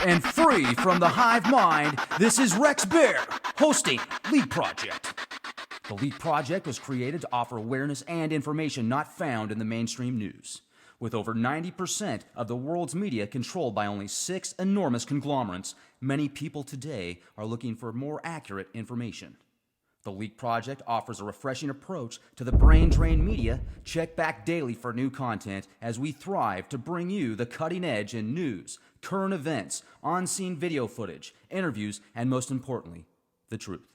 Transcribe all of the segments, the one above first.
and free from the hive mind, this is Rex Bear hosting Leak Project. The Leak Project was created to offer awareness and information not found in the mainstream news. With over 90% of the world's media controlled by only 6 enormous conglomerates, many people today are looking for more accurate information. The Leak Project offers a refreshing approach to the brain drain media. Check back daily for new content as we thrive to bring you the cutting edge in news, current events, on-scene video footage, interviews, and most importantly, the truth.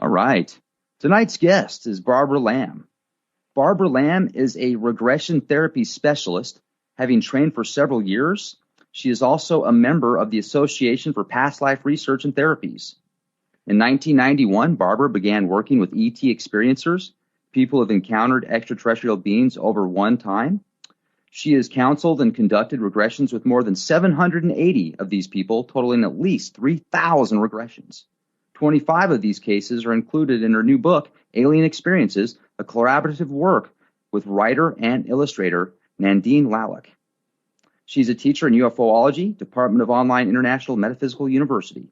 All right. Tonight's guest is Barbara Lamb. Barbara Lamb is a regression therapy specialist, having trained for several years. She is also a member of the Association for Past Life Research and Therapies. In 1991, Barbara began working with ET experiencers, people who have encountered extraterrestrial beings over one time. She has counseled and conducted regressions with more than 780 of these people, totaling at least 3,000 regressions. 25 of these cases are included in her new book, Alien Experiences, a collaborative work with writer and illustrator Nandine Lalek. She's a teacher in UFOlogy, Department of Online International Metaphysical University.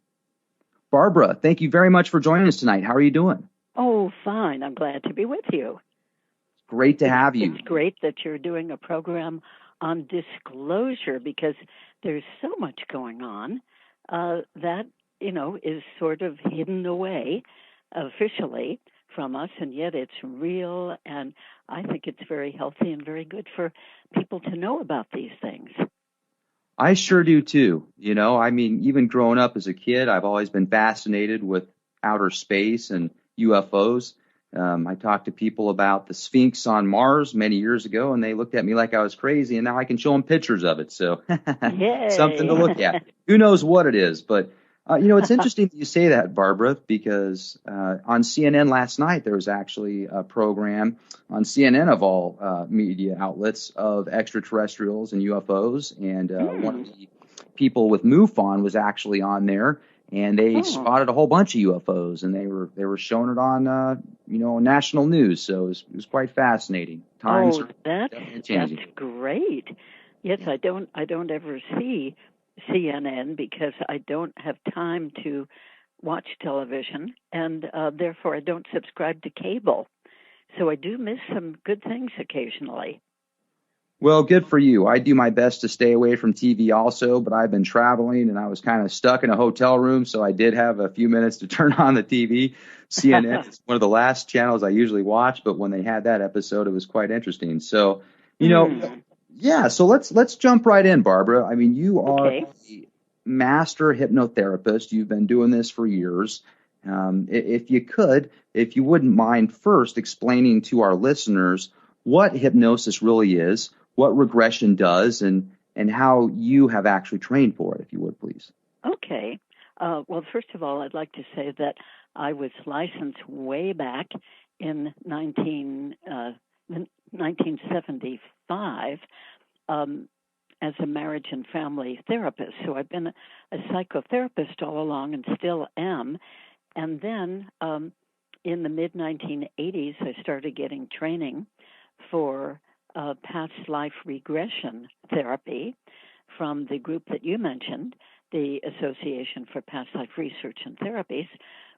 Barbara, thank you very much for joining us tonight. How are you doing? Oh, fine. I'm glad to be with you. Great to have you. It's great that you're doing a program on disclosure because there's so much going on that, is sort of hidden away officially from us, and yet it's real, and I think it's very healthy and very good for people to know about these things. I sure do too. Even growing up as a kid, I've always been fascinated with outer space and UFOs. I talked to people about the Sphinx on Mars many years ago, and they looked at me like I was crazy, and now I can show them pictures of it. So something to look at. Who knows what it is, but it's interesting that you say that, Barbara, because on CNN last night, there was actually a program on CNN of all media outlets of extraterrestrials and UFOs. And one of the people with MUFON was actually on there, and they spotted a whole bunch of UFOs, and they were showing it on, national news. So it was quite fascinating. Times are definitely changing. That's great. Yes, I don't ever see CNN because I don't have time to watch television, and therefore I don't subscribe to cable. So I do miss some good things occasionally. Well, good for you. I do my best to stay away from TV also, but I've been traveling and I was kind of stuck in a hotel room, so I did have a few minutes to turn on the TV. CNN is one of the last channels I usually watch, but when they had that episode, it was quite interesting. So, yeah, so let's jump right in, Barbara. I mean, you are a master hypnotherapist. You've been doing this for years. If you wouldn't mind first explaining to our listeners what hypnosis really is, what regression does, and how you have actually trained for it, if you would, please. Okay. Well, first of all, I'd like to say that I was licensed way back in 1975 as a marriage and family therapist. So I've been a psychotherapist all along and still am. And then in the mid-1980s, I started getting training for past life regression therapy from the group that you mentioned, the Association for Past Life Research and Therapies,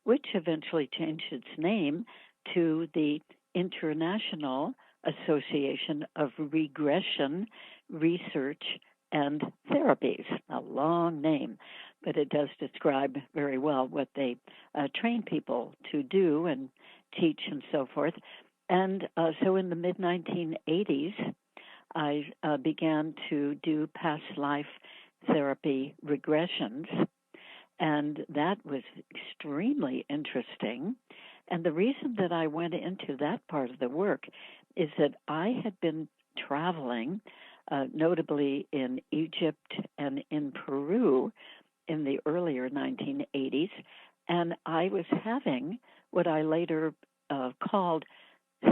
which eventually changed its name to the International Association of Regression Research and Therapies. A long name, but it does describe very well what they train people to do and teach and so forth. And so in the mid-1980s, I began to do past life therapy regressions, and that was extremely interesting. And the reason that I went into that part of the work is that I had been traveling, notably in Egypt and in Peru in the earlier 1980s, and I was having what I later called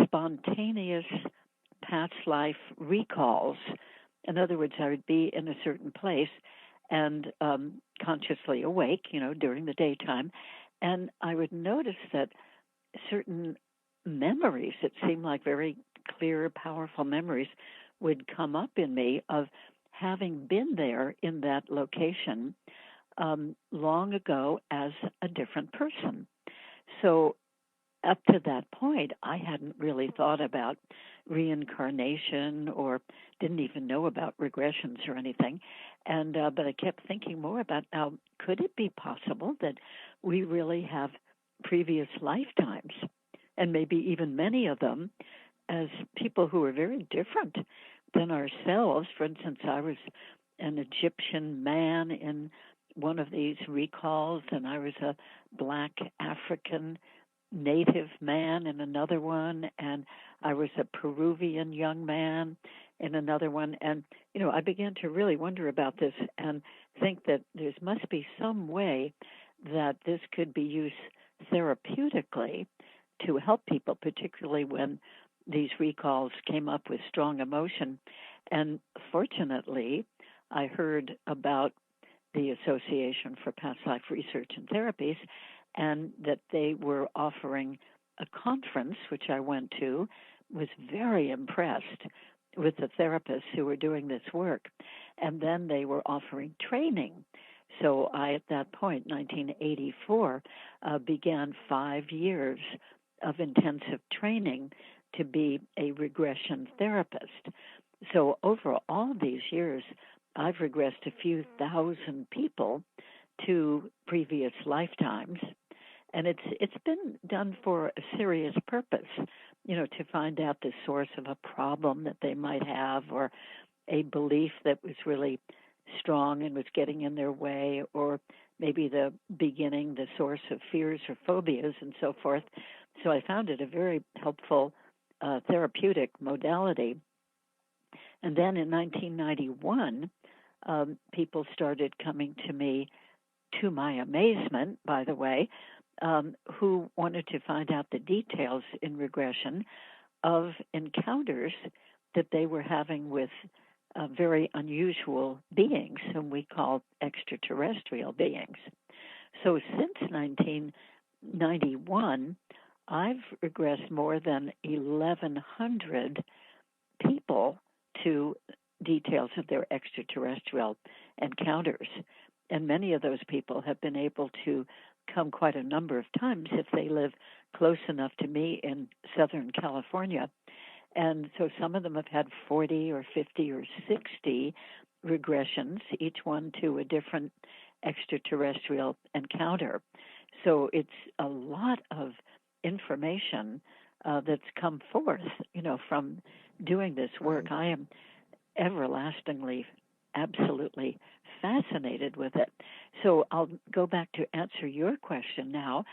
spontaneous past life recalls. In other words, I would be in a certain place and consciously awake, during the daytime, and I would notice that certain memories that seemed like very clear, powerful memories would come up in me of having been there in that location long ago as a different person. So up to that point, I hadn't really thought about reincarnation or didn't even know about regressions or anything. And but I kept thinking more about now, could it be possible that we really have previous lifetimes, and maybe even many of them, as people who are very different than ourselves? For instance, I was an Egyptian man in one of these recalls, and I was a black African native man in another one, and I was a Peruvian young man in another one. And, I began to really wonder about this and think that there must be some way that this could be used therapeutically to help people, particularly when these recalls came up with strong emotion. And fortunately, I heard about the Association for Past Life Research and Therapies, and that they were offering a conference, which I went to, was very impressed with the therapists who were doing this work. And then they were offering training. So I, at that point, 1984, began 5 years of intensive training to be a regression therapist. So over all these years, I've regressed a few thousand people to previous lifetimes, and it's been done for a serious purpose, to find out the source of a problem that they might have, or a belief that was really strong and was getting in their way, or maybe the source of fears or phobias and so forth. So I found it a very helpful therapeutic modality. And then in 1991, people started coming to me, to my amazement, by the way, who wanted to find out the details in regression of encounters that they were having with very unusual beings, whom we call extraterrestrial beings. So since 1991, I've regressed more than 1,100 people to details of their extraterrestrial encounters. And many of those people have been able to come quite a number of times if they live close enough to me in Southern California. And so some of them have had 40 or 50 or 60 regressions, each one to a different extraterrestrial encounter. So it's a lot of information that's come forth, from doing this work. I am everlastingly, absolutely fascinated with it. So I'll go back to answer your question now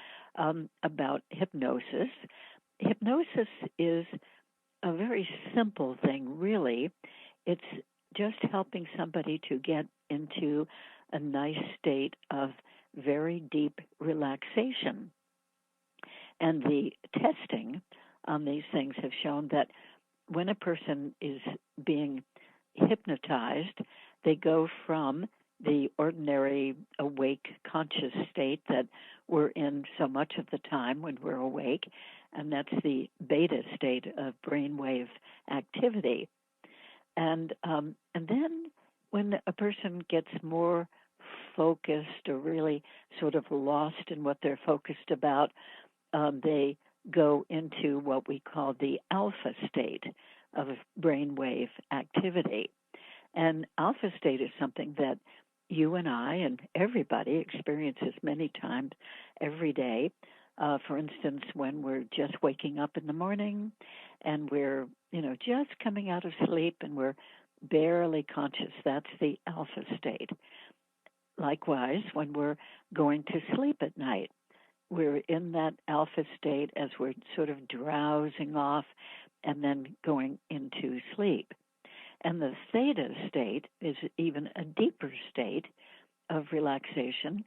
about hypnosis. Hypnosis is a very simple thing, really. It's just helping somebody to get into a nice state of very deep relaxation. And the testing on these things have shown that when a person is being hypnotized, they go from the ordinary awake conscious state that we're in so much of the time when we're awake, and that's the beta state of brainwave activity. And then when a person gets more focused or really sort of lost in what they're focused about, they go into what we call the alpha state of brainwave activity. And alpha state is something that you and I and everybody experiences many times every day. For instance, when we're just waking up in the morning and we're, just coming out of sleep and we're barely conscious, that's the alpha state. Likewise, when we're going to sleep at night, we're in that alpha state as we're sort of drowsing off and then going into sleep. And the theta state is even a deeper state of relaxation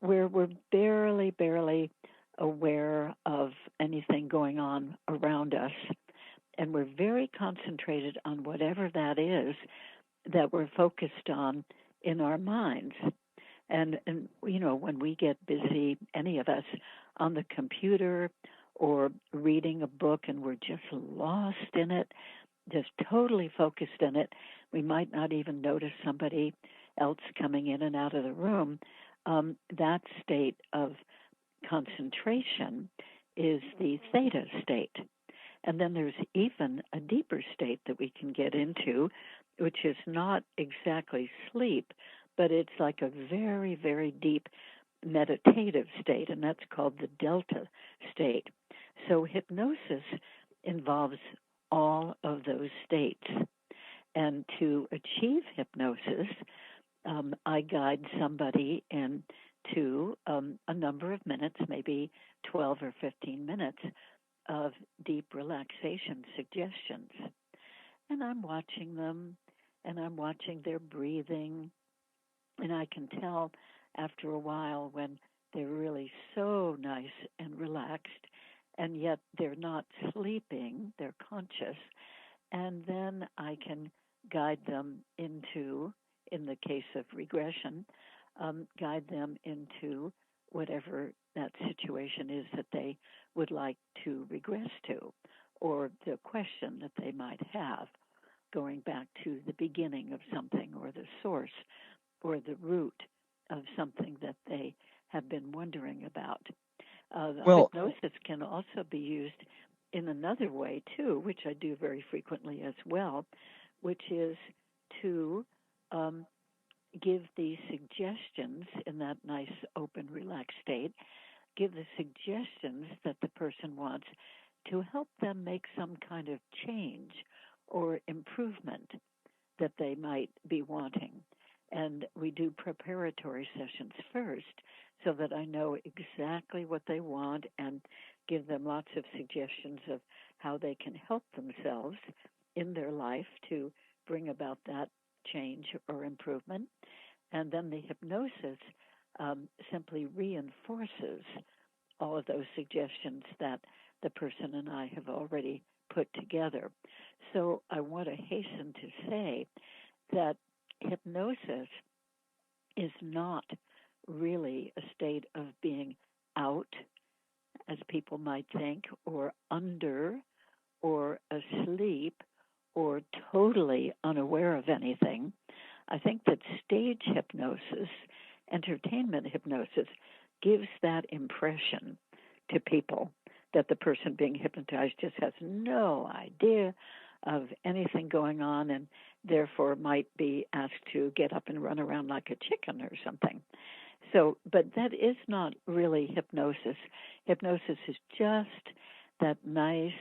where we're barely aware of anything going on around us. And we're very concentrated on whatever that is that we're focused on in our minds. And when we get busy, any of us, on the computer or reading a book and we're just lost in it, just totally focused in it, we might not even notice somebody else coming in and out of the room. That state of concentration is the theta state. And then there's even a deeper state that we can get into, which is not exactly sleep, but it's like a very, very deep meditative state, and that's called the delta state. So hypnosis involves all of those states. And to achieve hypnosis, I guide somebody into a number of minutes, maybe 12 or 15 minutes, of deep relaxation suggestions. And I'm watching them, and I'm watching their breathing, and I can tell after a while when they're really so nice and relaxed, and yet they're not sleeping, they're conscious. And then I can guide them into, in the case of regression, guide them into whatever that situation is that they would like to regress to, or the question that they might have, going back to the beginning of something, or the source, or the root of something that they have been wondering about. Hypnosis can also be used in another way, too, which I do very frequently as well, which is to give the suggestions in that nice, open, relaxed state, give the suggestions that the person wants to help them make some kind of change or improvement that they might be wanting. And we do preparatory sessions first so that I know exactly what they want and give them lots of suggestions of how they can help themselves in their life to bring about that change or improvement. And then the hypnosis simply reinforces all of those suggestions that the person and I have already put together. So I want to hasten to say that hypnosis is not really a state of being out, as people might think, or under, or asleep, or totally unaware of anything. I think that stage hypnosis, entertainment hypnosis, gives that impression to people that the person being hypnotized just has no idea of anything going on and therefore might be asked to get up and run around like a chicken or something. So, but that is not really hypnosis. Hypnosis is just that nice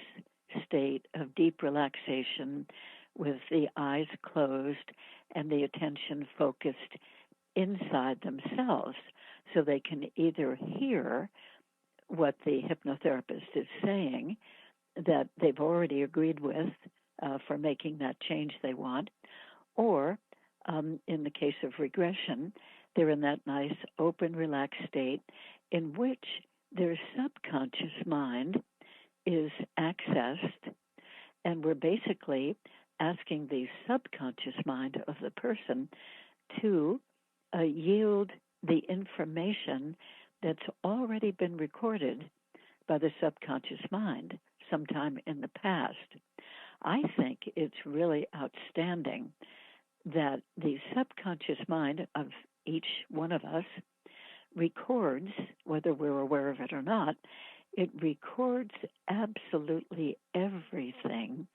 state of deep relaxation with the eyes closed and the attention focused inside themselves, so they can either hear what the hypnotherapist is saying that they've already agreed with for making that change they want, or in the case of regression, they're in that nice, open, relaxed state in which their subconscious mind is accessed, and we're basically asking the subconscious mind of the person to yield the information that's already been recorded by the subconscious mind sometime in the past. I think it's really outstanding that the subconscious mind of each one of us records, whether we're aware of it or not, it records absolutely everything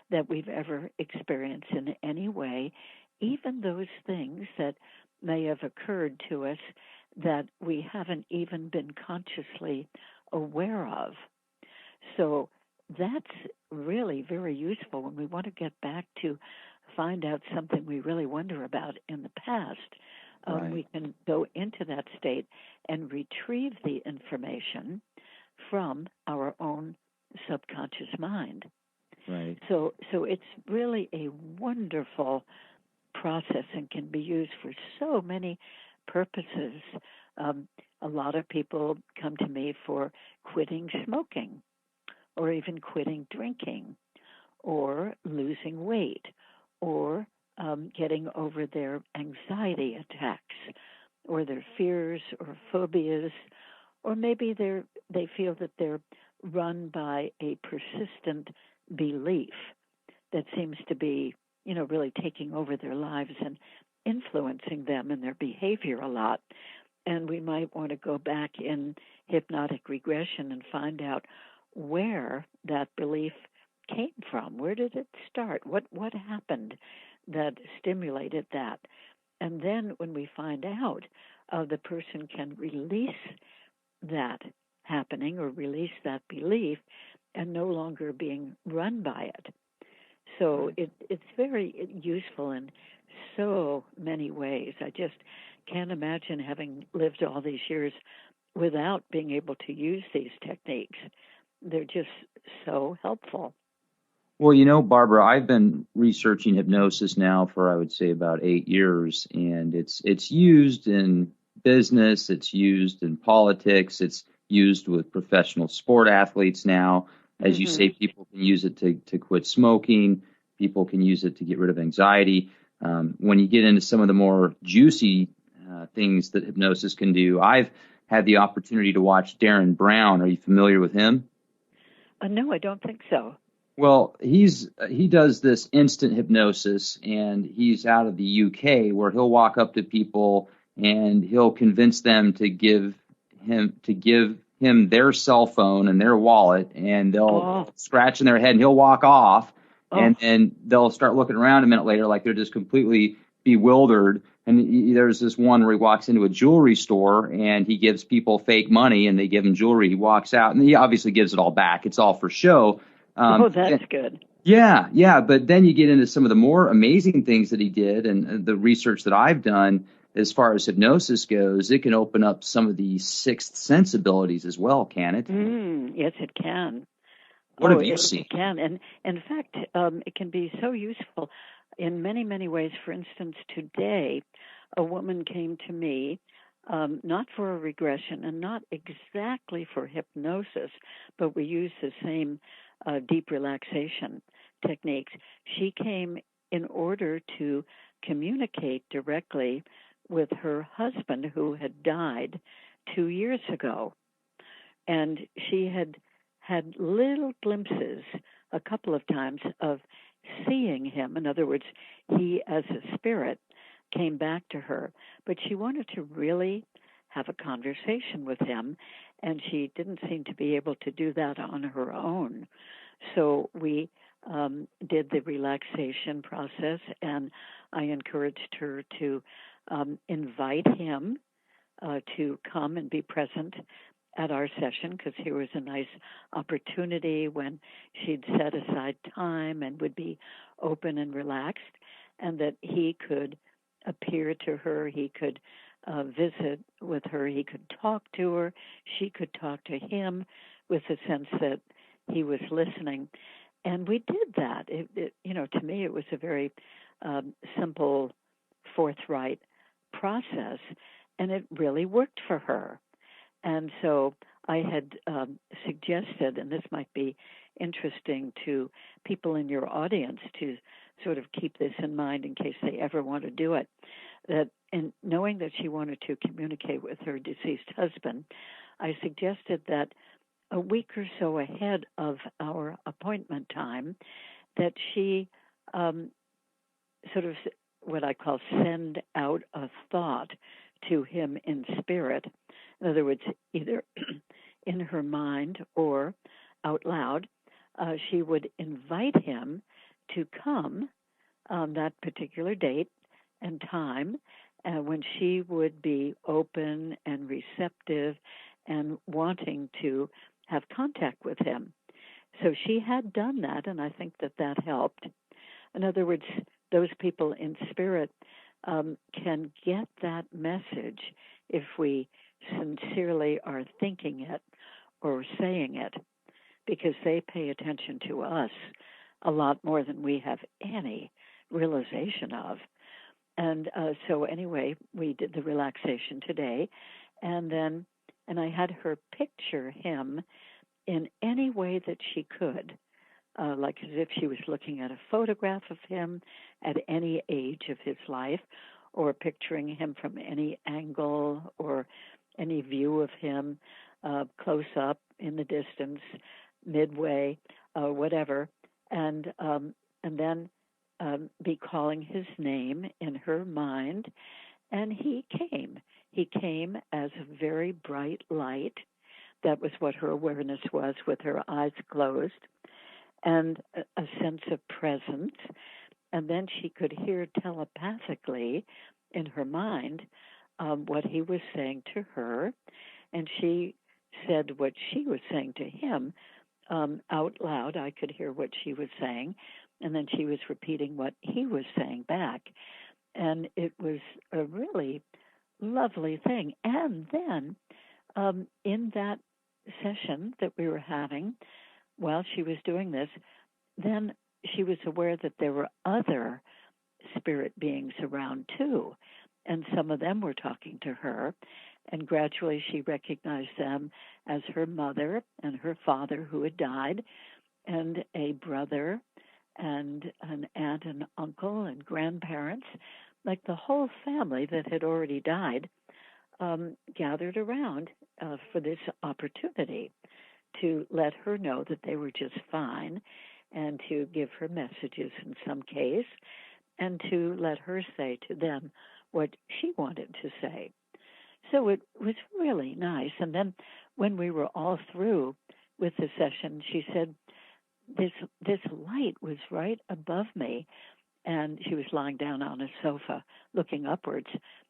that we've ever experienced in any way, even those things that may have occurred to us that we haven't even been consciously aware of. So that's really very useful when we want to get back to find out something we really wonder about in the past. Right. We can go into that state and retrieve the information from our own subconscious mind. Right. So it's really a wonderful process and can be used for so many purposes. A lot of people come to me for quitting smoking, or even quitting drinking, or losing weight, or getting over their anxiety attacks, or their fears or phobias, or maybe they feel that they're run by a persistent belief that seems to be, really taking over their lives and influencing them and their behavior a lot. And we might want to go back in hypnotic regression and find out where that belief came from. Where did it start? What happened that stimulated that? And then when we find out, the person can release that happening or release that belief and no longer being run by it. So it's very useful in so many ways. I just can't imagine having lived all these years without being able to use these techniques. They're just so helpful. Well, Barbara, I've been researching hypnosis now for, I would say, about 8 years, and it's used in business, it's used in politics, it's used with professional sport athletes now. As you say, people can use it to quit smoking. People can use it to get rid of anxiety. When you get into some of the more juicy things that hypnosis can do, I've had the opportunity to watch Darren Brown. Are you familiar with him? No, I don't think so. Well, he does this instant hypnosis, and he's out of the UK, where he'll walk up to people and he'll convince them to give him their cell phone and their wallet, and they'll scratch in their head, and he'll walk off, and then they'll start looking around a minute later like they're just completely bewildered. And there's this one where he walks into a jewelry store and he gives people fake money, and they give him jewelry. He walks out, and he obviously gives it all back. It's all for show. That's good. Yeah. But then you get into some of the more amazing things that he did, and the research that I've done as far as hypnosis goes, it can open up some of the sixth sense abilities as well, can it? Yes, it can. What have you seen? It can. And in fact, it can be so useful in many, many ways. For instance, today, a woman came to me, not for a regression and not exactly for hypnosis, but we use the same deep relaxation techniques. She came in order to communicate directly with her husband, who had died 2 years ago. And she had little glimpses a couple of times of seeing him. In other words, he as a spirit came back to her, but she wanted to really have a conversation with him, and she didn't seem to be able to do that on her own. So we did the relaxation process, and I encouraged her to invite him to come and be present at our session, because here was a nice opportunity when she'd set aside time and would be open and relaxed, and that he could appear to her, he could visit with her, he could talk to her, she could talk to him with the sense that he was listening. And we did that. To me, it was a very simple, forthright process, and it really worked for her. And so I had suggested, and this might be interesting to people in your audience to sort of keep this in mind in case they ever want to do it, that in knowing that she wanted to communicate with her deceased husband, I suggested that a week or so ahead of our appointment time, that she sort of what I call send out a thought to him in spirit. In other words, either in her mind or out loud, she would invite him to come on that particular date and time when she would be open and receptive and wanting to have contact with him. So she had done that, and I think that helped. In other words, those people in spirit can get that message if we sincerely are thinking it or saying it, because they pay attention to us a lot more than we have any realization of. And so anyway, we did the relaxation today, and I had her picture him in any way that she could, like as if she was looking at a photograph of him at any age of his life, or picturing him from any angle or any view of him, close up, in the distance, midway, whatever. And then be calling his name in her mind, and he came. He came as a very bright light. That was what her awareness was, with her eyes closed, and a sense of presence. And then she could hear telepathically in her mind what he was saying to her, and she said what she was saying to him out loud. I could hear what she was saying, and then she was repeating what he was saying back. And it was a really lovely thing. And then in that session that we were having, while she was doing this, then she was aware that there were other spirit beings around too, and some of them were talking to her, and gradually she recognized them as her mother and her father who had died, and a brother and an aunt and uncle and grandparents, like the whole family that had already died, gathered around for this opportunity to let her know that they were just fine, and to give her messages in some case, and to let her say to them what she wanted to say. So it was really nice. And then when we were all through with the session, she said, this light was right above me, and she was lying down on a sofa looking upwards.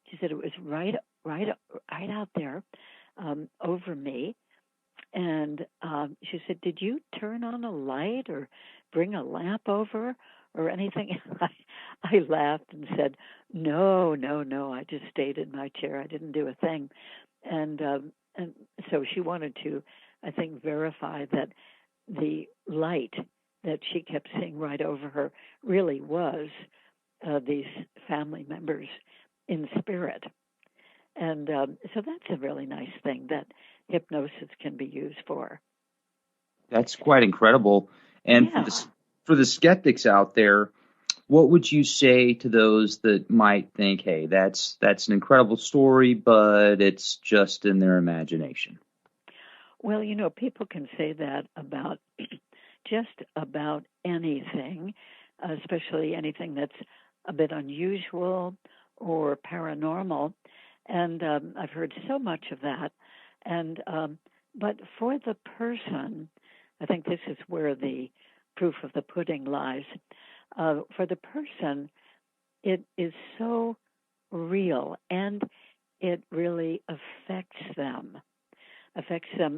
She said it was right out there over me. And she said, did you turn on a light or bring a lamp over or anything? I laughed and said, no, I just stayed in my chair. I didn't do a thing. And so she wanted to, I think, verify that the light that she kept seeing right over her really was these family members in spirit. And so that's a really nice thing that hypnosis can be used for. That's quite incredible. And Yeah. for the skeptics out there, what would you say to those that might think, hey, that's an incredible story, but it's just in their imagination? Well, people can say that about just about anything, especially anything that's a bit unusual or paranormal. And I've heard so much of that. And but for the person, I think this is where the proof of the pudding lies. For the person, it is so real, and it really affects them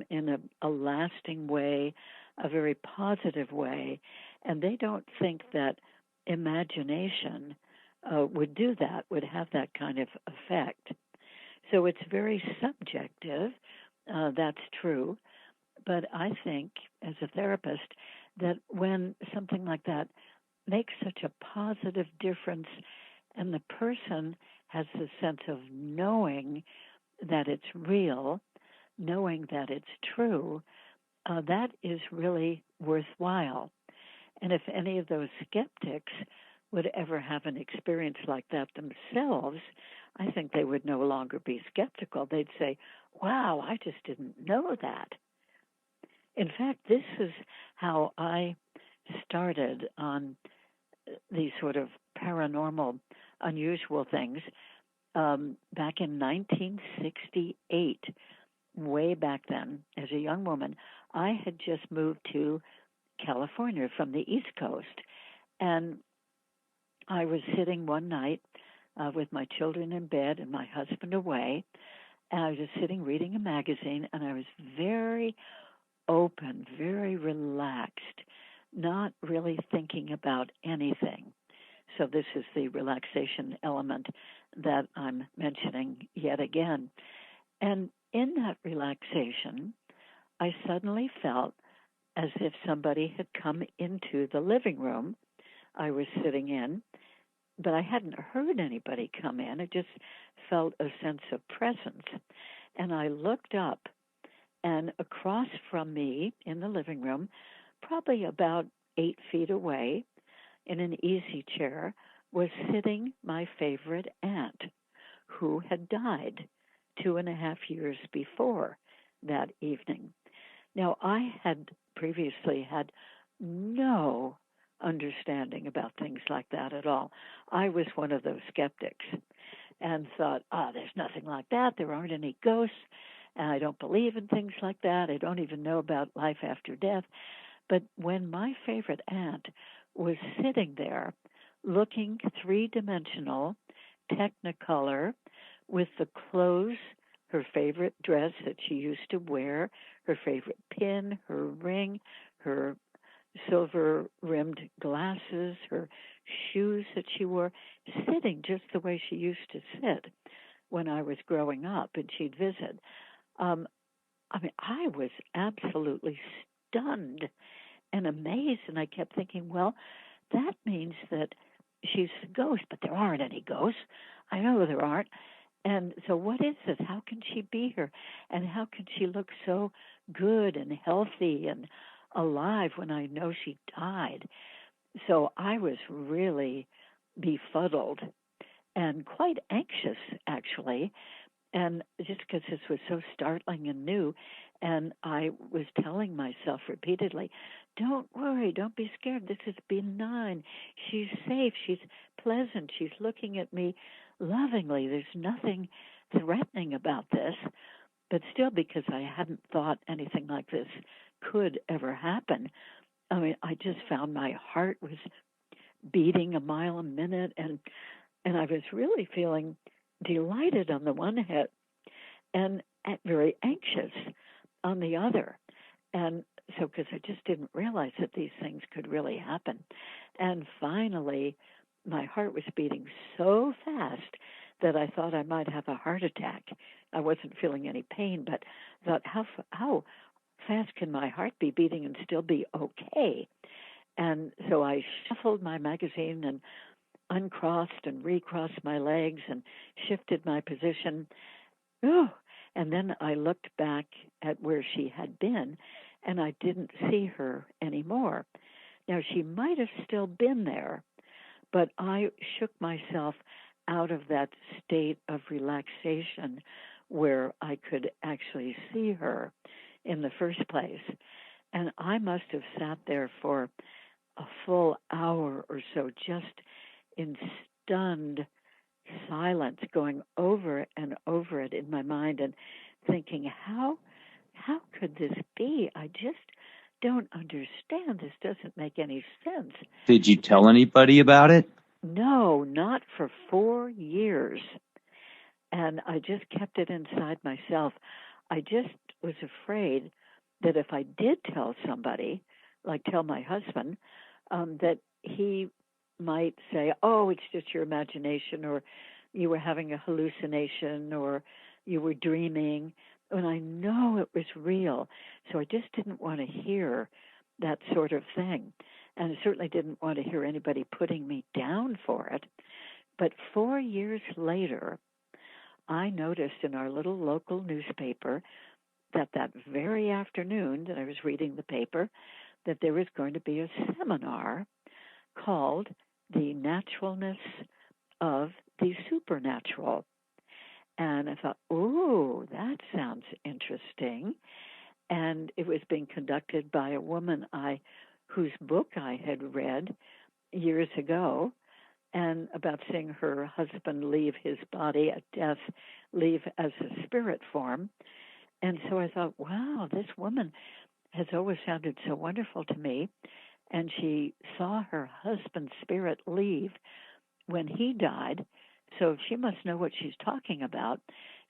in a lasting way, a very positive way, and they don't think that imagination would have that kind of effect. So it's very subjective, that's true, but I think as a therapist that when something like that makes such a positive difference and the person has the sense of knowing that it's real, knowing that it's true, that is really worthwhile. And if any of those skeptics would ever have an experience like that themselves, I think they would no longer be skeptical. They'd say, wow, I just didn't know that. In fact, this is how I started on these sort of paranormal, unusual things back in 1968. Way back then, as a young woman, I had just moved to California from the East Coast, and I was sitting one night with my children in bed and my husband away, and I was just sitting reading a magazine, and I was very open, very relaxed, not really thinking about anything. So this is the relaxation element that I'm mentioning yet again. And in that relaxation, I suddenly felt as if somebody had come into the living room I was sitting in, but I hadn't heard anybody come in. I just felt a sense of presence. And I looked up, and across from me in the living room, probably about 8 feet away, in an easy chair, was sitting my favorite aunt, who had died 2.5 years before that evening. Now, I had previously had no understanding about things like that at all. I was one of those skeptics and thought, there's nothing like that. There aren't any ghosts. And I don't believe in things like that. I don't even know about life after death. But when my favorite aunt was sitting there looking three-dimensional, technicolor, with the clothes, her favorite dress that she used to wear, her favorite pin, her ring, her silver-rimmed glasses, her shoes that she wore, sitting just the way she used to sit when I was growing up and she'd visit. I was absolutely stunned and amazed, and I kept thinking, well, that means that she's a ghost, but there aren't any ghosts. I know there aren't. And so what is this? How can she be here? And how can she look so good and healthy and alive when I know she died? So I was really befuddled and quite anxious, actually, and just because this was so startling and new. And I was telling myself repeatedly, don't worry, don't be scared. This is benign. She's safe. She's pleasant. She's looking at me lovingly. There's nothing threatening about this. But still, because I hadn't thought anything like this could ever happen, I just found my heart was beating a mile a minute, and I was really feeling delighted on the one hand and very anxious on the other. And so, because I just didn't realize that these things could really happen. And finally, my heart was beating so fast that I thought I might have a heart attack. I wasn't feeling any pain, but thought, how fast can my heart be beating and still be okay? And so I shuffled my magazine and uncrossed and recrossed my legs and shifted my position. And then I looked back at where she had been, and I didn't see her anymore. Now, she might have still been there, but I shook myself out of that state of relaxation where I could actually see her in the first place. And I must have sat there for a full hour or so, just in stunned silence, going over and over it in my mind and thinking, how could this be? I just don't understand. This doesn't make any sense. Did you tell anybody about it? No, not for 4 years. And I just kept it inside myself. I just was afraid that if I did tell somebody, like tell my husband, that he might say, oh, it's just your imagination, or you were having a hallucination, or you were dreaming, when I know it was real. So I just didn't want to hear that sort of thing. And I certainly didn't want to hear anybody putting me down for it. But 4 years later, I noticed in our little local newspaper that very afternoon that I was reading the paper, that there was going to be a seminar called The Naturalness of the Supernatural. And I thought, oh, that sounds interesting. And it was being conducted by a woman whose book I had read years ago, and about seeing her husband leave his body at death, leave as a spirit form. And so I thought, wow, this woman has always sounded so wonderful to me. And she saw her husband's spirit leave when he died, so she must know what she's talking about.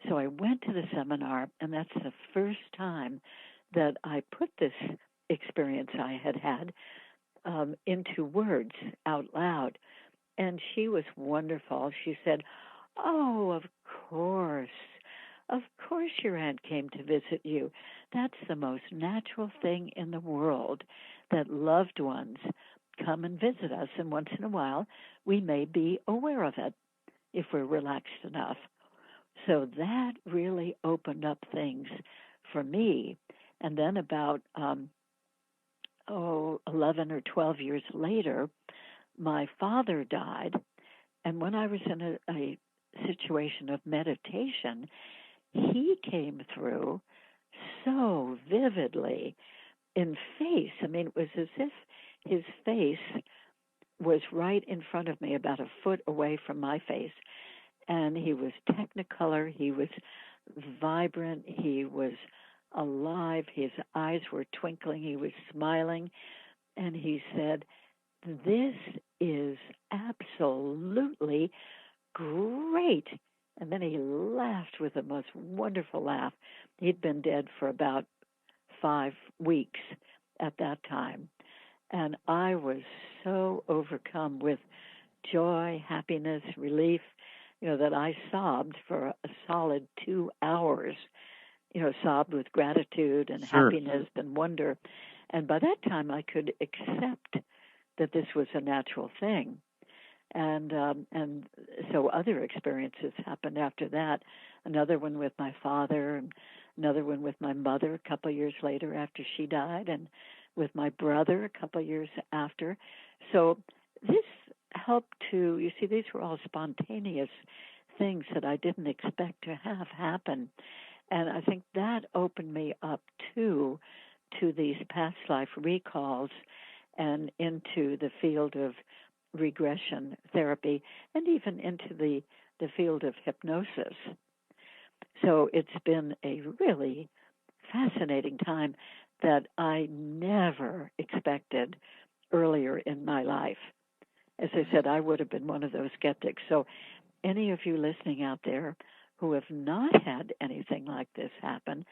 So I went to the seminar, and that's the first time that I put this experience I had had into words out loud. And she was wonderful. She said, oh, of course your aunt came to visit you. That's the most natural thing in the world, that loved ones come and visit us, and once in a while we may be aware of it if we're relaxed enough. So that really opened up things for me. And then about 11 or 12 years later, my father died, and when I was in a situation of meditation, he came through so vividly in face. I mean, it was as if his face was right in front of me, about a foot away from my face. And he was technicolor. He was vibrant. He was alive. His eyes were twinkling. He was smiling. And he said, "This is absolutely great." And then he laughed with the most wonderful laugh. He'd been dead for about 5 weeks at that time. And I was so overcome with joy, happiness, relief, that I sobbed for a solid 2 hours, sobbed with gratitude and Sure. happiness and wonder. And by that time, I could accept that this was a natural thing. And so other experiences happened after that. Another one with my father, and another one with my mother a couple of years later after she died, and with my brother a couple of years after. So this helped to, you see, these were all spontaneous things that I didn't expect to have happen. And I think that opened me up to these past life recalls and into the field of regression therapy, and even into the field of hypnosis. So it's been a really fascinating time that I never expected earlier in my life. As I said, I would have been one of those skeptics. So any of you listening out there who have not had anything like this happen,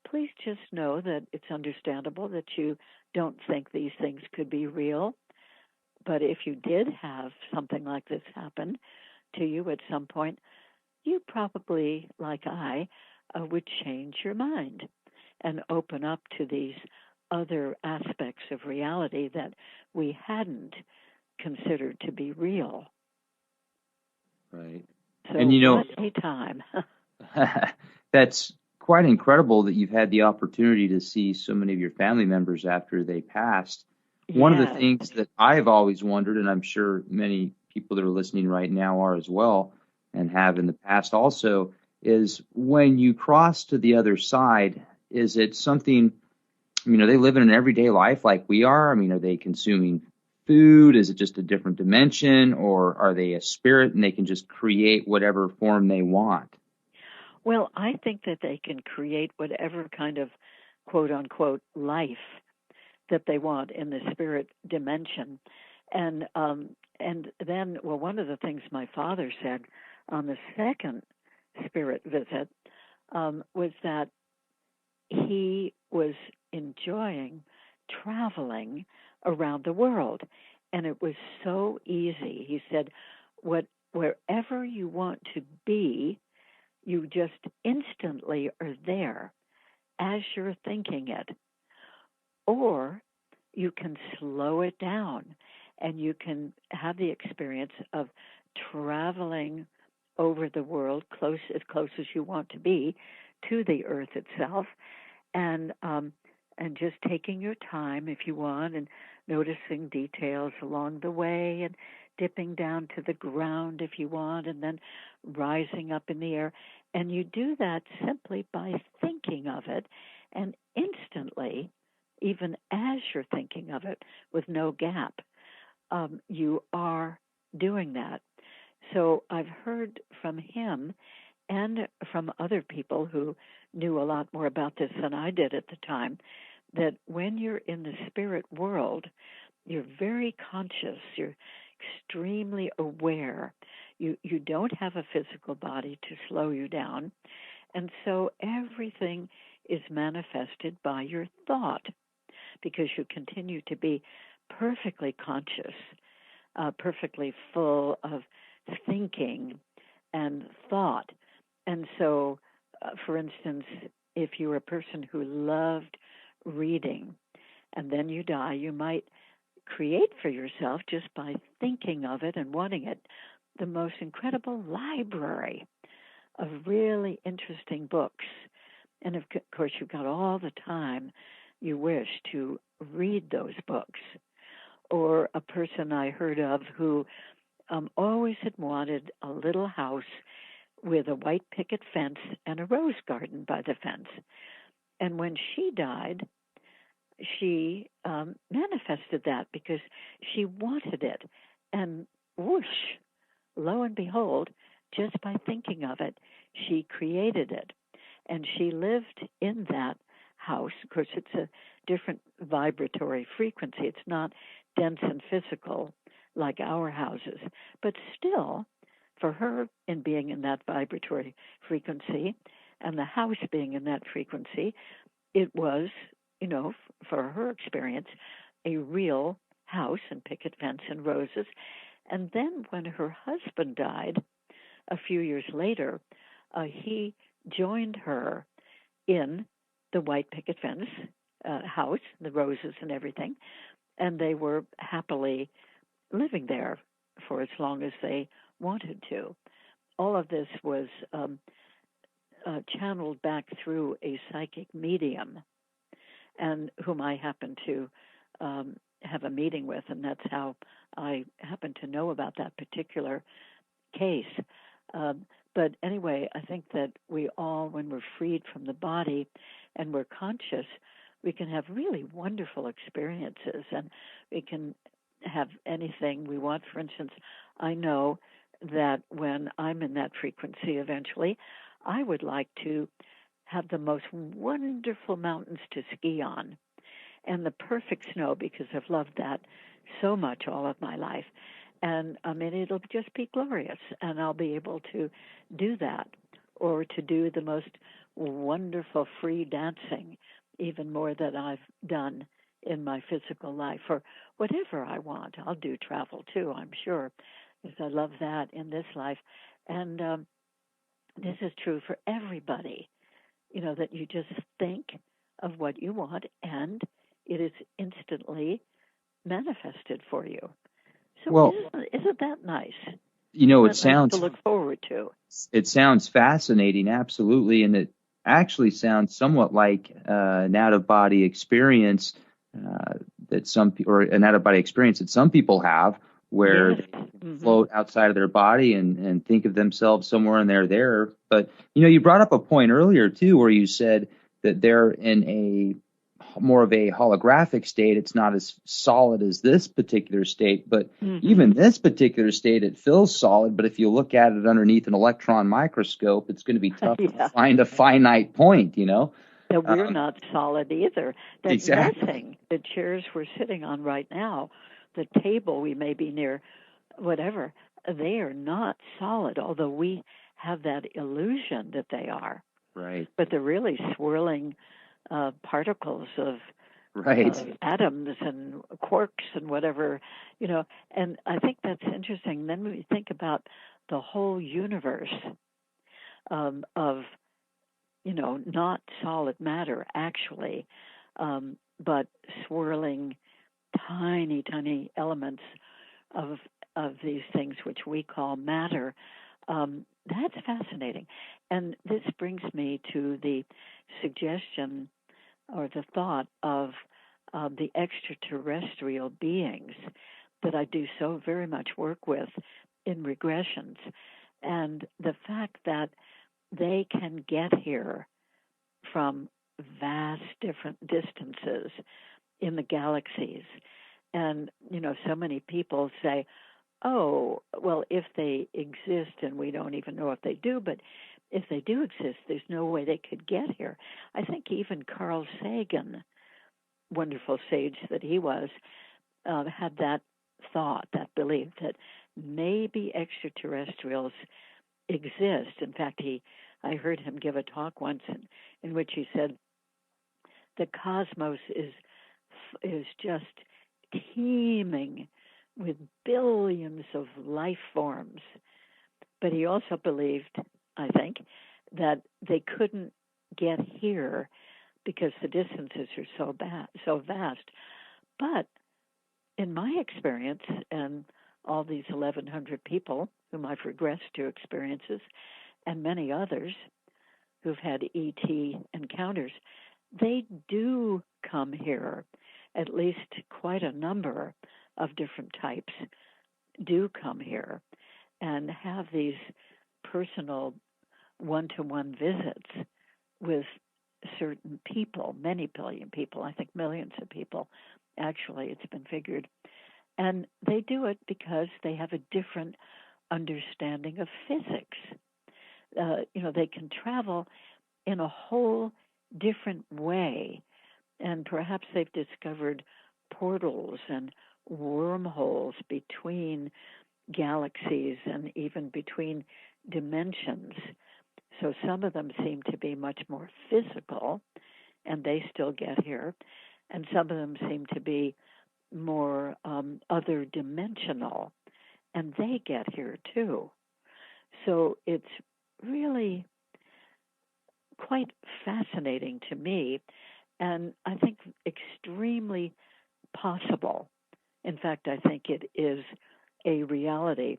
please just know that it's understandable that you don't think these things could be real. But if you did have something like this happen to you at some point, you probably, like I, would change your mind and open up to these other aspects of reality that we hadn't considered to be real. Right. So And what a time. that's quite incredible that you've had the opportunity to see so many of your family members after they passed. One of the Yes. things that I've always wondered, and I'm sure many people that are listening right now are as well, and have in the past also, is when you cross to the other side, is it something, are they living an everyday life like we are? Are they consuming food? Is it just a different dimension? Or are they a spirit and they can just create whatever form they want? Well, I think that they can create whatever kind of quote-unquote life that they want in the spirit dimension. And then, well, one of the things my father said on the second spirit visit was that he was enjoying traveling around the world, and it was so easy. He said, wherever you want to be, you just instantly are there as you're thinking it. Or you can slow it down and you can have the experience of traveling over the world as close as you want to be to the earth itself, and just taking your time if you want, and noticing details along the way, and dipping down to the ground if you want, and then rising up in the air. And you do that simply by thinking of it, and instantly, even as you're thinking of it with no gap, you are doing that. So I've heard from him and from other people who knew a lot more about this than I did at the time, that when you're in the spirit world, you're very conscious, you're extremely aware. You don't have a physical body to slow you down, and so everything is manifested by your thought, because you continue to be perfectly conscious, perfectly full of thinking and thought. And so, for instance, if you're a person who loved reading and then you die, you might create for yourself, just by thinking of it and wanting it, the most incredible library of really interesting books. And of course, you've got all the time you wish to read those books. Or a person I heard of who always had wanted a little house with a white picket fence and a rose garden by the fence. And when she died, she manifested that because she wanted it. And whoosh, lo and behold, just by thinking of it, she created it. And she lived in that house. Of course, it's a different vibratory frequency. It's not dense and physical like our houses. But still, for her, in being in that vibratory frequency and the house being in that frequency, it was, for her experience, a real house and picket fence and roses. And then when her husband died a few years later, he joined her in the white picket fence house, the roses and everything, and they were happily living there for as long as they wanted to. All of this was channeled back through a psychic medium, and whom I happened to have a meeting with, and that's how I happened to know about that particular case. But anyway, I think that we all, when we're freed from the body and we're conscious, we can have really wonderful experiences, and we can have anything we want. For instance, I know that when I'm in that frequency eventually, I would like to have the most wonderful mountains to ski on and the perfect snow, because I've loved that so much all of my life. And I mean, it'll just be glorious, and I'll be able to do that, or to do the most wonderful free dancing, even more than I've done in my physical life, or whatever I want. I'll do travel too, I'm sure, because I love that in this life. And this is true for everybody, that you just think of what you want, and it is instantly manifested for you. So Well, isn't that nice? it Nice sounds to look forward to. it sounds fascinating, absolutely, and it actually sounds somewhat like an out of body experience or an out of body experience that some people have, where Yes. they float outside of their body and think of themselves somewhere and they're there. But you brought up a point earlier too, where you said that they're in a more of a holographic state. It's not as solid as this particular state, but even this particular state, it feels solid. But if you look at it underneath an electron microscope, it's going to be tough to find a finite point, That we're not solid either. That Exactly. nothing, the chairs we're sitting on right now, the table we may be near, whatever, they are not solid, although we have that illusion that they are. Right. But they're really swirling particles of atoms and quarks and whatever, and I think that's interesting. Then when we think about the whole universe of, not solid matter actually, but swirling tiny, tiny elements of these things which we call matter. That's fascinating. And this brings me to the suggestion or the thought of the extraterrestrial beings that I do so very much work with in regressions, and the fact that they can get here from vast different distances in the galaxies. And, so many people say, oh, well, if they exist, and we don't even know if they do, but if they do exist, there's no way they could get here. I think even Carl Sagan, wonderful sage that he was, had that thought, that belief that maybe extraterrestrials exist. In fact, I heard him give a talk once in which he said the cosmos is just teeming with billions of life forms. But he also believed, I think, that they couldn't get here because the distances are so vast. But in my experience, and all these 1,100 people whom I've regressed to experiences, and many others who've had ET encounters, they do come here. At least quite a number of different types do come here and have these personal one-to-one visits with certain people, many billion people, I think millions of people. Actually, it's been figured And they do it because they have a different understanding of physics. They can travel in a whole different way, and perhaps they've discovered portals and wormholes between galaxies and even between dimensions. So some of them seem to be much more physical, and they still get here, and some of them seem to be more other dimensional, and they get here too. So it's really quite fascinating to me, and I think extremely possible. In fact, I think it is a reality.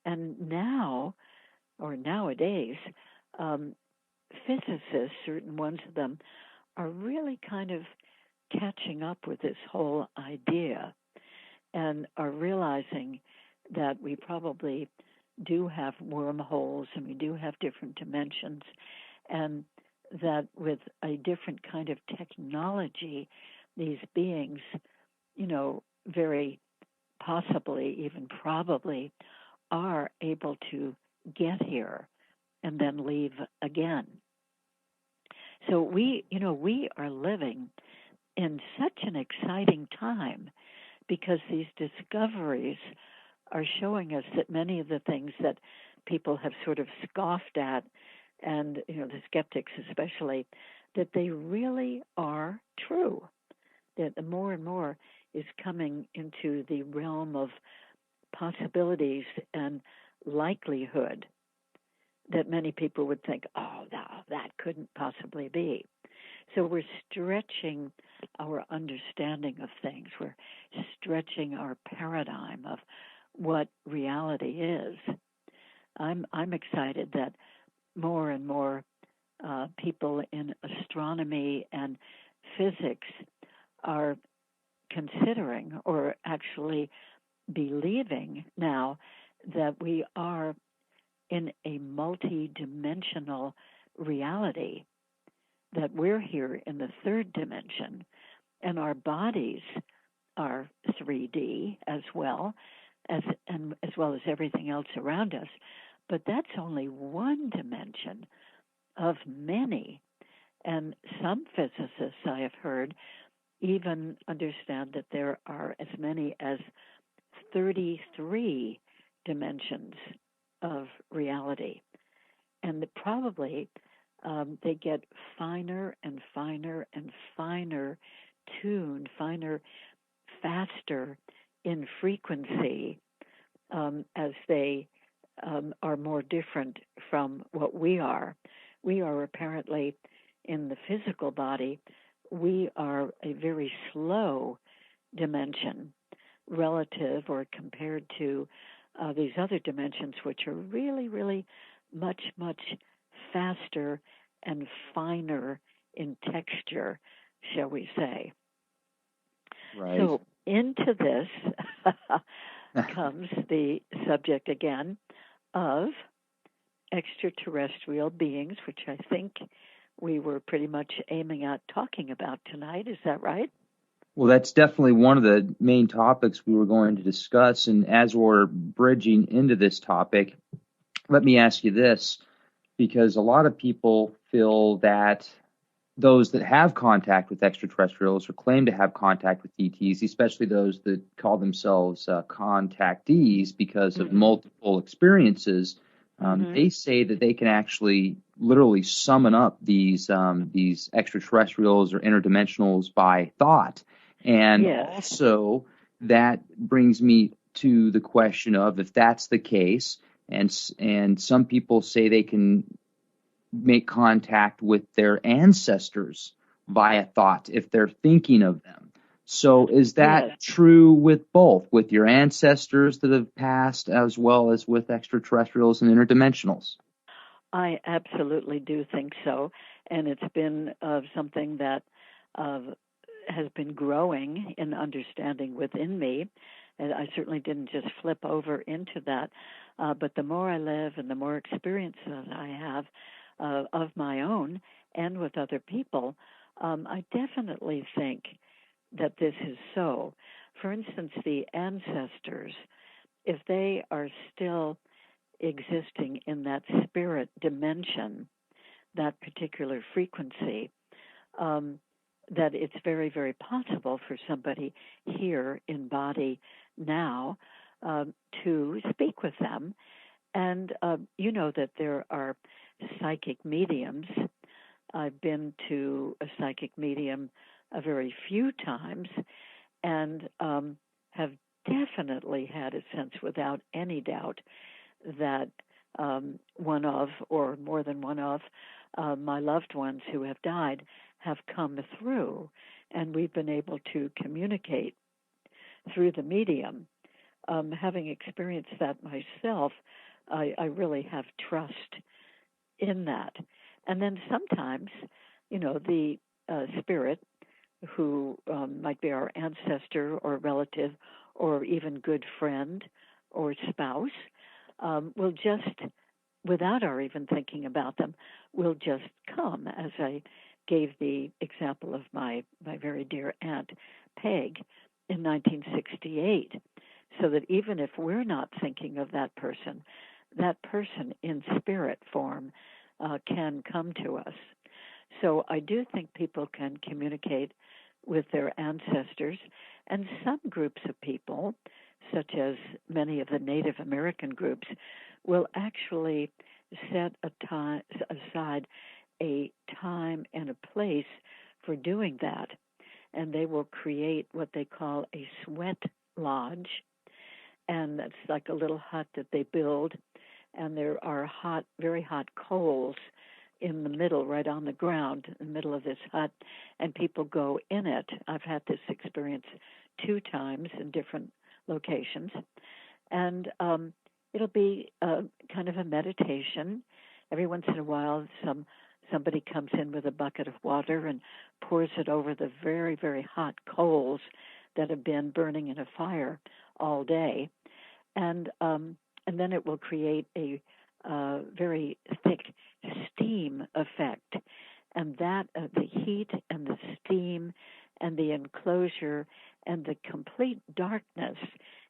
And now, or nowadays, physicists, certain ones of them, are really kind of catching up with this whole idea and are realizing that we probably do have wormholes and we do have different dimensions, and that with a different kind of technology, these beings, very possibly, even probably, are able to get here and then leave again. So we are living in such an exciting time because these discoveries are showing us that many of the things that people have sort of scoffed at, and the skeptics especially, that they really are true. That the more and more is coming into the realm of possibilities and likelihood that many people would think, oh, no, that couldn't possibly be. So we're stretching our understanding of things. We're stretching our paradigm of what reality is. I'm excited that more and more people in astronomy and physics are considering, or actually believing now, that we are in a multi-dimensional reality, that we're here in the third dimension, and our bodies are 3D as well as everything else around us. But that's only one dimension of many. And some physicists, I have heard, even understand that there are as many as 33 dimensions of reality. And that probably they get finer and finer and finer tuned, faster in frequency as they are more different from what we are. We are apparently, in the physical body, we are a very slow dimension relative or compared to these other dimensions, which are really, really much, much faster and finer in texture, shall we say. Right. So into this comes the subject again of extraterrestrial beings, which I think we were pretty much aiming at talking about tonight. Is that right? Well, that's definitely one of the main topics we were going to discuss. And as we're bridging into this topic, let me ask you this, because a lot of people feel that those that have contact with extraterrestrials or claim to have contact with ETs, especially those that call themselves contactees because of multiple experiences, they say that they can actually literally summon up these extraterrestrials or interdimensionals by thought. And also that brings me to the question of, if that's the case, and some people say they can make contact with their ancestors via thought if they're thinking of them. So is that true with both, with your ancestors that have passed as well as with extraterrestrials and interdimensionals? I absolutely do think so. And it's been something that has been growing in understanding within me. And I certainly didn't just flip over into that. But the more I live and the more experience that I have of my own and with other people, I definitely think that this is so. for instance, the ancestors, if they are still existing in that spirit dimension, that particular frequency, that it's very, very possible for somebody here in body now to speak with them. And you know that there are psychic mediums. I've been to a psychic medium a very few times and have definitely had a sense without any doubt that one of, or more than one of, my loved ones who have died have come through, and we've been able to communicate through the medium. Having experienced that myself, I really have trust in that. And then sometimes, you know, the spirit who might be our ancestor or relative or even good friend or spouse will just, without our even thinking about them, will just come, as I gave the example of my very dear Aunt Peg in 1968, so that even if we're not thinking of that person in spirit form can come to us. So I do think people can communicate with their ancestors, and some groups of people, such as many of the Native American groups, will actually set aside a time and a place for doing that. And they will create what they call a sweat lodge. And that's like a little hut that they build. And there are very hot coals in the middle, right on the ground, in the middle of this hut. And people go in it. I've had this experience 2 times in different locations. And it'll be kind of a meditation. Every once in a while, somebody comes in with a bucket of water and pours it over the very, very hot coals that have been burning in a fire all day. And then it will create a very thick steam effect. And that, the heat and the steam and the enclosure and the complete darkness,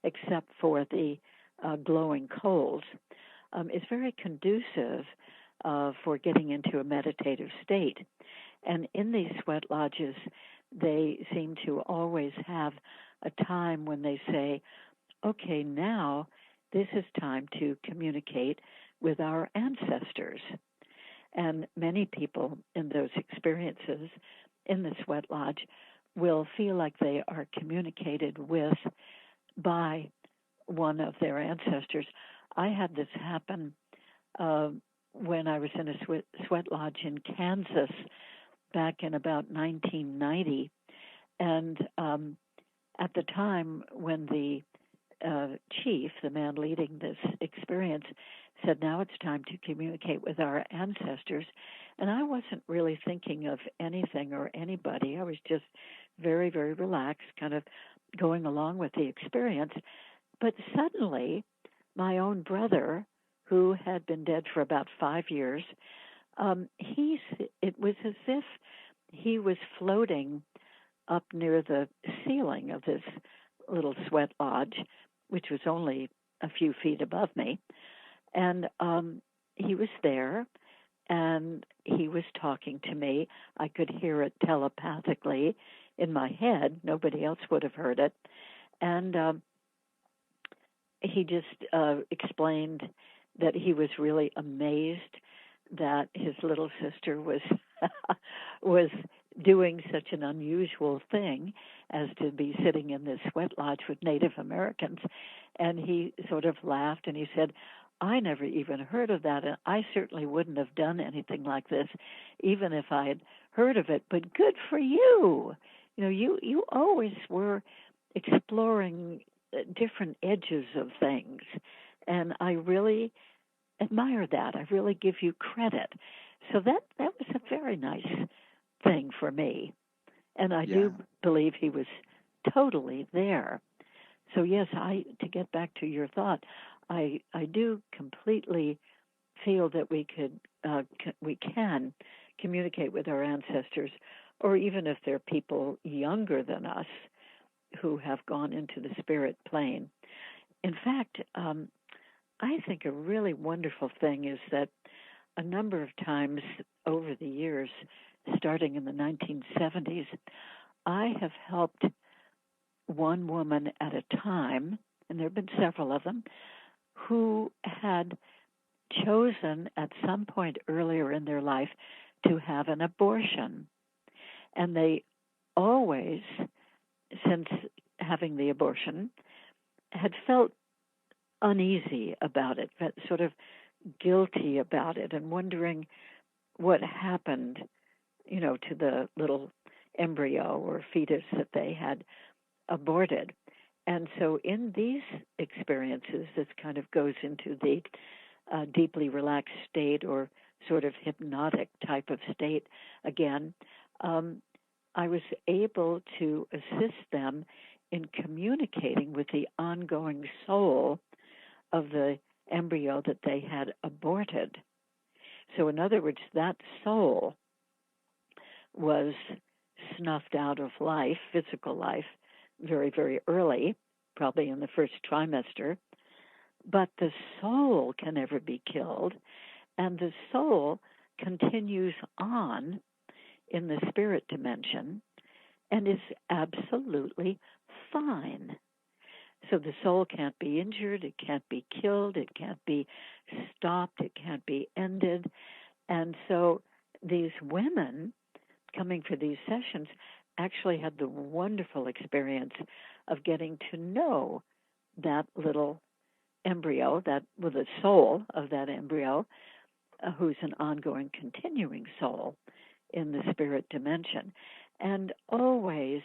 except for the glowing coals, is very conducive for getting into a meditative state. And in these sweat lodges, they seem to always have a time when they say, okay, now this is time to communicate with our ancestors. And many people in those experiences in the sweat lodge will feel like they are communicated with by one of their ancestors. I had this happen when I was in a sweat lodge in Kansas back in about 1990. And at the time when the chief, the man leading this experience, said, now it's time to communicate with our ancestors. And I wasn't really thinking of anything or anybody. I was just very, very relaxed, kind of going along with the experience. But suddenly, my own brother, who had been dead for about 5 years, it was as if he was floating up near the ceiling of this little sweat lodge, which was only a few feet above me. And he was there, and he was talking to me. I could hear it telepathically in my head. Nobody else would have heard it. And he just explained that he was really amazed that his little sister was doing such an unusual thing as to be sitting in this sweat lodge with Native Americans. And he sort of laughed and he said, I never even heard of that, and I certainly wouldn't have done anything like this even if I had heard of it, but good for you. You know, you always were exploring different edges of things, and I really admire that. I really give you credit. So that was a very nice thing for me, and I do believe he was totally there. So yes, to get back to your thought, I do completely feel that we can communicate with our ancestors, or even if they're people younger than us, who have gone into the spirit plane. In fact, I think a really wonderful thing is that a number of times over the years, starting in the 1970s, I have helped one woman at a time, and there have been several of them, who had chosen at some point earlier in their life to have an abortion. And they always, since having the abortion, had felt uneasy about it, sort of guilty about it, and wondering what happened, to the little embryo or fetus that they had aborted. And so in these experiences, this kind of goes into the deeply relaxed state or sort of hypnotic type of state again. I was able to assist them in communicating with the ongoing soul of the embryo that they had aborted. So in other words, that soul was snuffed out of life, physical life, very, very early, probably in the first trimester. But the soul can never be killed, and the soul continues on in the spirit dimension and is absolutely fine. So the soul can't be injured, it can't be killed, it can't be stopped, it can't be ended. And so these women coming for these sessions actually had the wonderful experience of getting to know that little embryo, the soul of that embryo, who's an ongoing, continuing soul in the spirit dimension. And always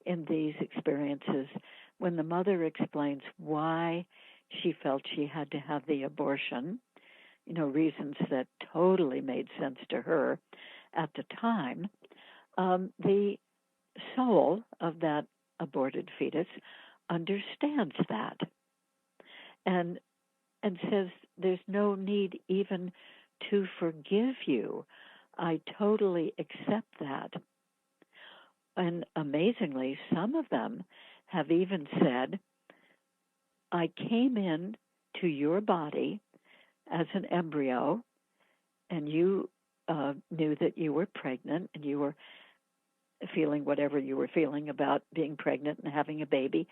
in these experiences, when the mother explains why she felt she had to have the abortion, reasons that totally made sense to her at the time, the soul of that aborted fetus understands that and says, there's no need even to forgive you. I totally accept that. And amazingly, some of them have even said, I came in to your body as an embryo, and you knew that you were pregnant, and you were feeling whatever you were feeling about being pregnant and having a baby,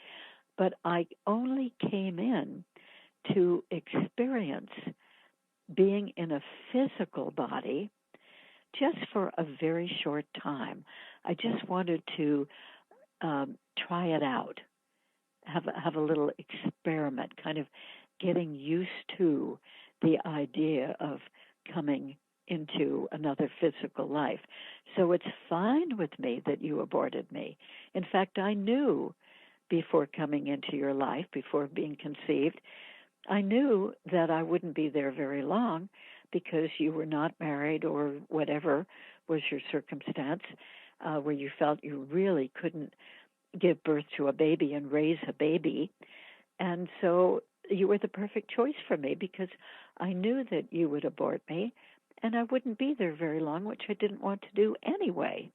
but I only came in to experience being in a physical body just for a very short time. I just wanted to try it out, have a little experiment, kind of getting used to the idea of coming into another physical life. So it's fine with me that you aborted me. In fact, I knew before coming into your life, before being conceived, I knew that I wouldn't be there very long because you were not married or whatever was your circumstance, where you felt you really couldn't give birth to a baby and raise a baby. And so you were the perfect choice for me because I knew that you would abort me and I wouldn't be there very long, which I didn't want to do anyway.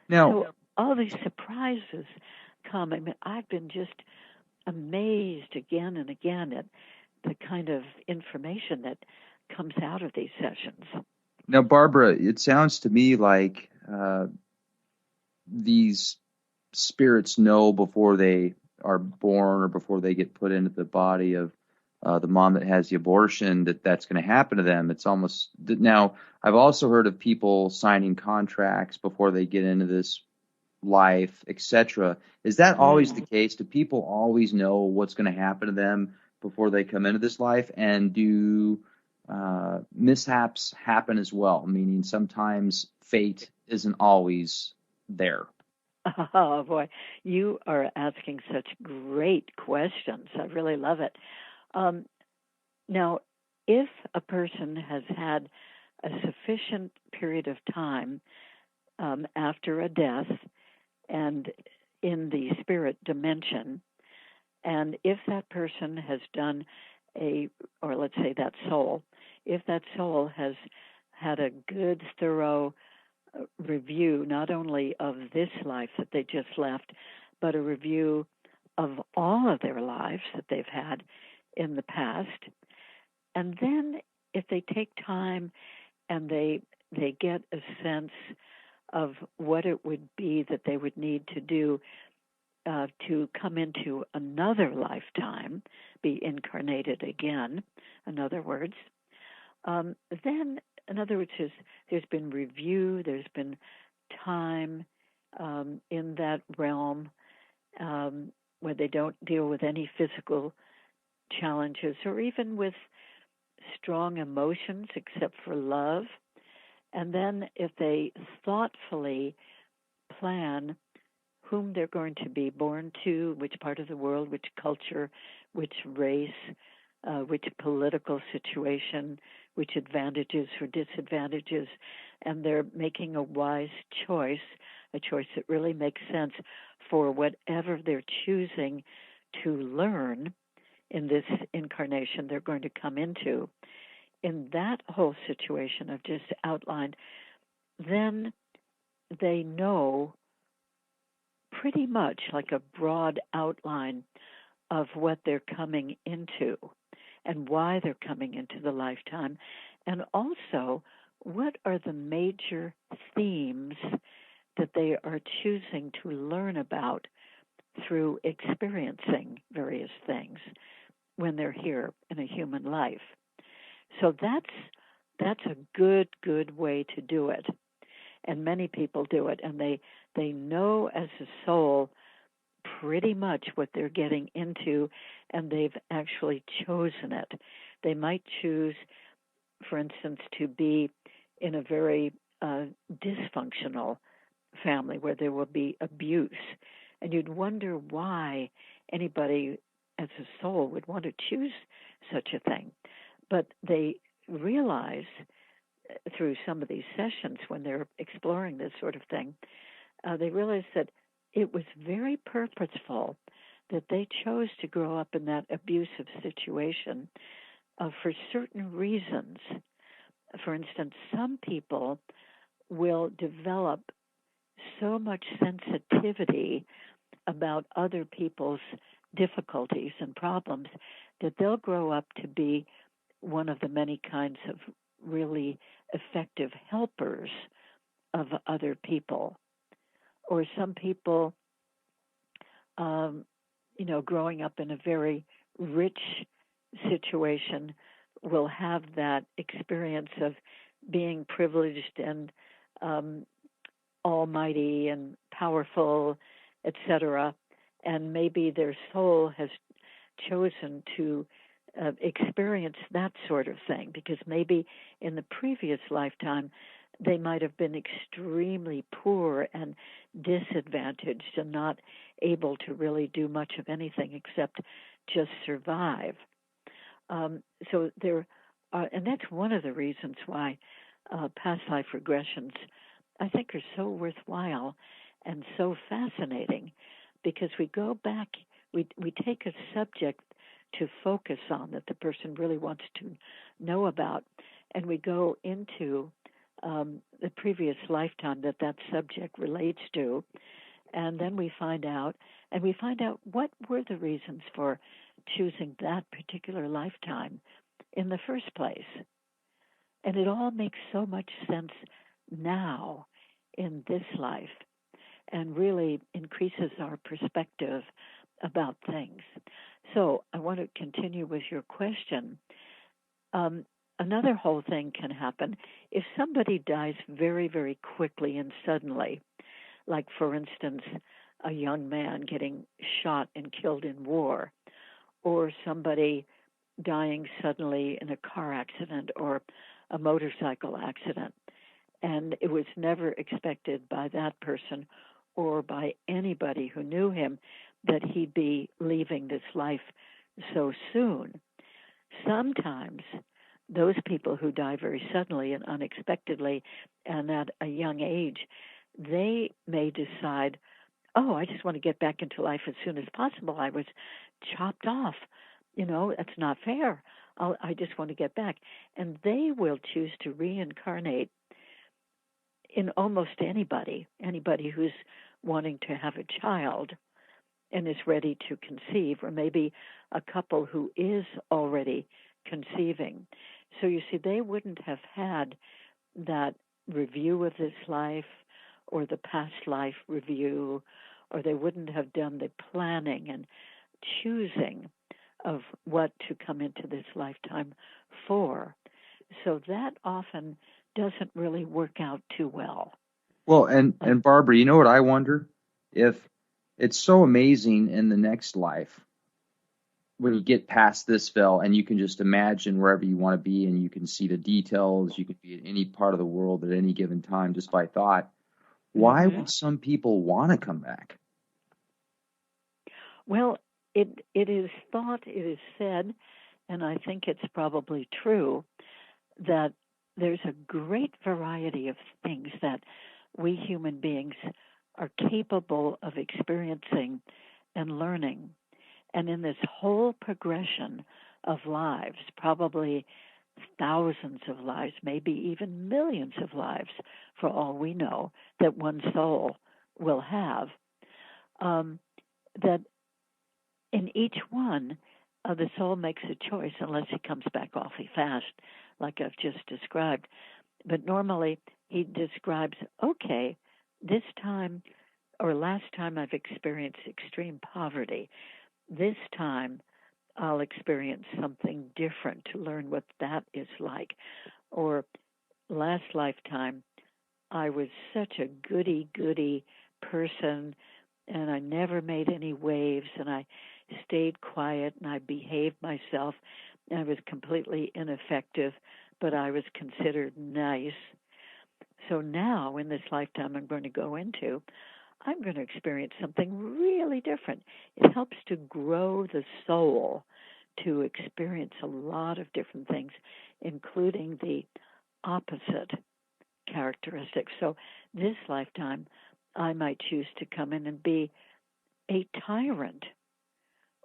Now, so all these surprises come. I mean, I've been just amazed again and again at the kind of information that comes out of these sessions. Now, Barbara, it sounds to me like these spirits know before they are born or before they get put into the body of the mom that has the abortion that's going to happen to them. It's almost now. I've also heard of people signing contracts before they get into this life, etc. Is that always the case? Do people always know what's going to happen to them before they come into this life? And do mishaps happen as well? Meaning sometimes fate isn't always there. Oh, boy. You are asking such great questions. I really love it. Now, if a person has had a sufficient period of time after a death and in the spirit dimension, and if that person has done or let's say that soul, if that soul has had a good, thorough review, not only of this life that they just left, but a review of all of their lives that they've had in the past. And then if they take time and they get a sense of what it would be that they would need to do to come into another lifetime, be incarnated again, in other words, then, in other words, there's been review, there's been time in that realm where they don't deal with any physical challenges or even with strong emotions except for love. And then if they thoughtfully plan whom they're going to be born to, which part of the world, which culture, which race, which political situation, which advantages or disadvantages, and they're making a wise choice, a choice that really makes sense for whatever they're choosing to learn in this incarnation they're going to come into. In that whole situation I've just outlined, then they know pretty much like a broad outline of what they're coming into and why they're coming into the lifetime, and also what are the major themes that they are choosing to learn about through experiencing various things when they're here in a human life. So that's a good way to do it. And many people do it, and they know as a soul pretty much what they're getting into, and they've actually chosen it. They might choose, for instance, to be in a very dysfunctional family where there will be abuse, and you'd wonder why anybody as a soul would want to choose such a thing. But they realize through some of these sessions when they're exploring this sort of thing, they realize that it was very purposeful that they chose to grow up in that abusive situation for certain reasons. For instance, some people will develop so much sensitivity about other people's difficulties and problems that they'll grow up to be one of the many kinds of really effective helpers of other people. Or some people, growing up in a very rich situation will have that experience of being privileged and almighty and powerful, etc. And maybe their soul has chosen to experience that sort of thing because maybe in the previous lifetime they might have been extremely poor and disadvantaged and not able to really do much of anything except just survive. So there are, and that's one of the reasons why past life regressions, I think, are so worthwhile and so fascinating, because we go back, we take a subject to focus on that the person really wants to know about, and we go into the previous lifetime that subject relates to, and then we find out what were the reasons for choosing that particular lifetime in the first place. And it all makes so much sense now in this life and really increases our perspective about things. So I want to continue with your question. Another whole thing can happen if somebody dies very, very quickly and suddenly, like, for instance, a young man getting shot and killed in war, or somebody dying suddenly in a car accident or a motorcycle accident, and it was never expected by that person or by anybody who knew him that he'd be leaving this life so soon. Sometimes those people who die very suddenly and unexpectedly and at a young age, they may decide, I just want to get back into life as soon as possible. I was chopped off. That's not fair. I just want to get back. And they will choose to reincarnate in almost anybody who's wanting to have a child. and is ready to conceive, or maybe a couple who is already conceiving. So you see, they wouldn't have had that review of this life or the past life review, or they wouldn't have done the planning and choosing of what to come into this lifetime for. So that often doesn't really work out too well. Well, and Barbara, you know what I wonder? If it's so amazing in the next life when you get past this veil and you can just imagine wherever you want to be and you can see the details, you could be in any part of the world at any given time just by thought. Why would some people want to come back? Well, it is thought, it is said, and I think it's probably true, that there's a great variety of things that we human beings are capable of experiencing and learning. And in this whole progression of lives, probably thousands of lives, maybe even millions of lives, for all we know, that one soul will have, that in each one, the soul makes a choice, unless he comes back awfully fast, like I've just described. But normally, he describes, okay, this time or last time I've experienced extreme poverty. This time I'll experience something different to learn what that is like. Or last lifetime, I was such a goody-goody person, and I never made any waves, and I stayed quiet, and I behaved myself, and I was completely ineffective, but I was considered nice. So now, in this lifetime I'm going to go into, I'm going to experience something really different. It helps to grow the soul to experience a lot of different things, including the opposite characteristics. So this lifetime, I might choose to come in and be a tyrant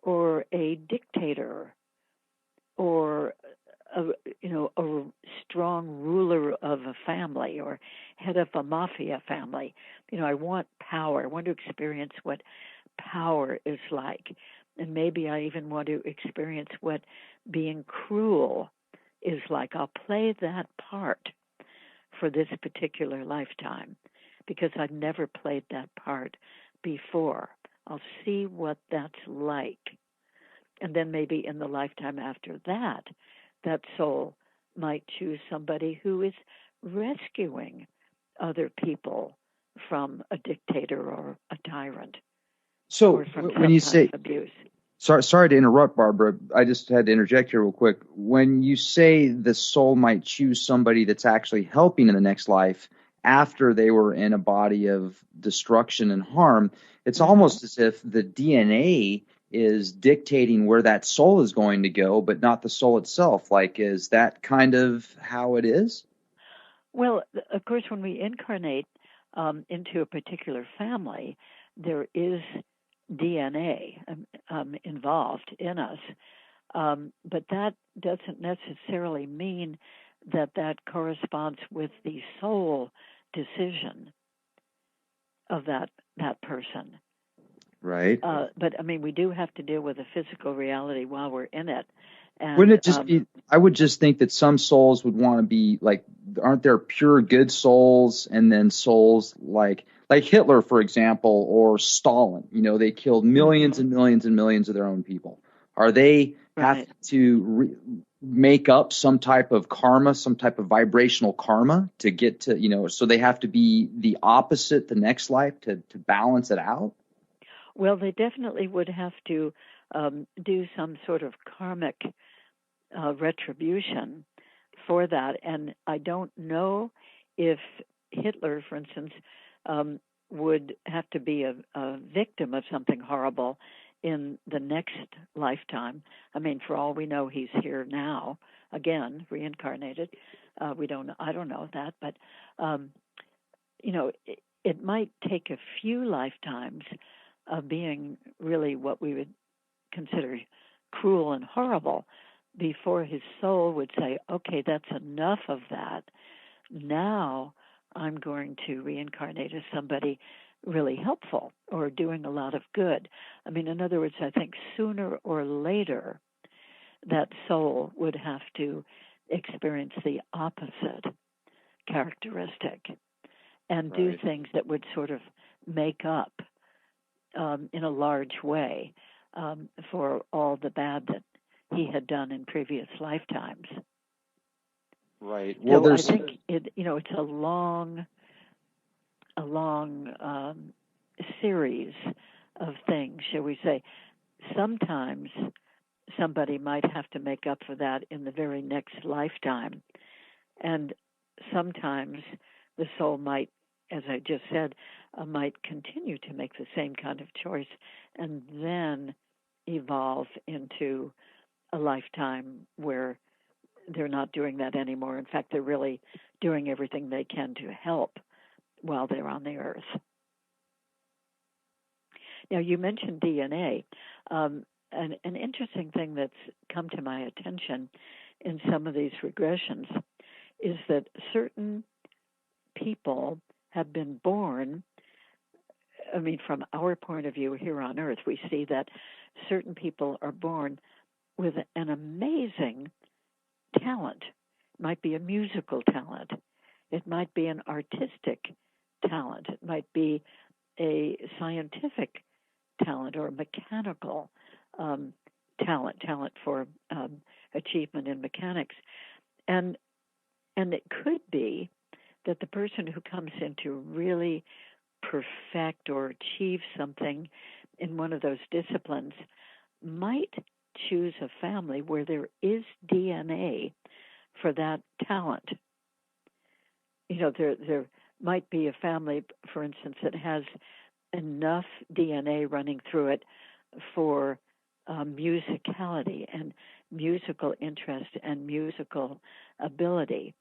or a dictator or a strong ruler of a family or head of a mafia family. I want power. I want to experience what power is like. And maybe I even want to experience what being cruel is like. I'll play that part for this particular lifetime because I've never played that part before. I'll see what that's like. And then maybe in the lifetime after that, that soul might choose somebody who is rescuing other people from a dictator or a tyrant. So or from when you some say, kind of abuse. sorry to interrupt, Barbara, I just had to interject here real quick. When you say the soul might choose somebody that's actually helping in the next life after they were in a body of destruction and harm, it's almost as if the DNA is dictating where that soul is going to go, but not the soul itself. Like, is that kind of how it is? Well, of course, when we incarnate into a particular family, there is DNA involved in us. But that doesn't necessarily mean that corresponds with the soul decision of that person. Right. But I mean, we do have to deal with the physical reality while we're in it. And, Wouldn't it just be, I would just think that some souls would want to be like, aren't there pure good souls and then souls like Hitler, for example, or Stalin? They killed millions and millions and millions of their own people. Are they have to make up some type of karma, some type of vibrational karma to get to, so they have to be the opposite the next life to balance it out? Well, they definitely would have to do some sort of karmic retribution for that. And I don't know if Hitler, for instance, would have to be a victim of something horrible in the next lifetime. I mean, for all we know, he's here now, again, reincarnated. I don't know that, but, it might take a few lifetimes of being really what we would consider cruel and horrible before his soul would say, okay, that's enough of that. Now I'm going to reincarnate as somebody really helpful or doing a lot of good. I mean, in other words, I think sooner or later that soul would have to experience the opposite characteristic and do Right. things that would sort of make up in a large way for all the bad that he had done in previous lifetimes. Right. Well, So I there's think it's a long series of things, shall we say. Sometimes somebody might have to make up for that in the very next lifetime, and sometimes the soul might, as I just said, might continue to make the same kind of choice and then evolve into a lifetime where they're not doing that anymore. In fact, they're really doing everything they can to help while they're on the earth. Now, you mentioned DNA. An interesting thing that's come to my attention in some of these regressions is that certain people have been born. I mean, from our point of view here on Earth, we see that certain people are born with an amazing talent. It might be a musical talent. It might be an artistic talent. It might be a scientific talent or a mechanical talent for achievement in mechanics. And it could be that the person who comes in to really perfect or achieve something in one of those disciplines might choose a family where there is DNA for that talent. There might be a family, for instance, that has enough DNA running through it for musicality and musical interest and musical ability,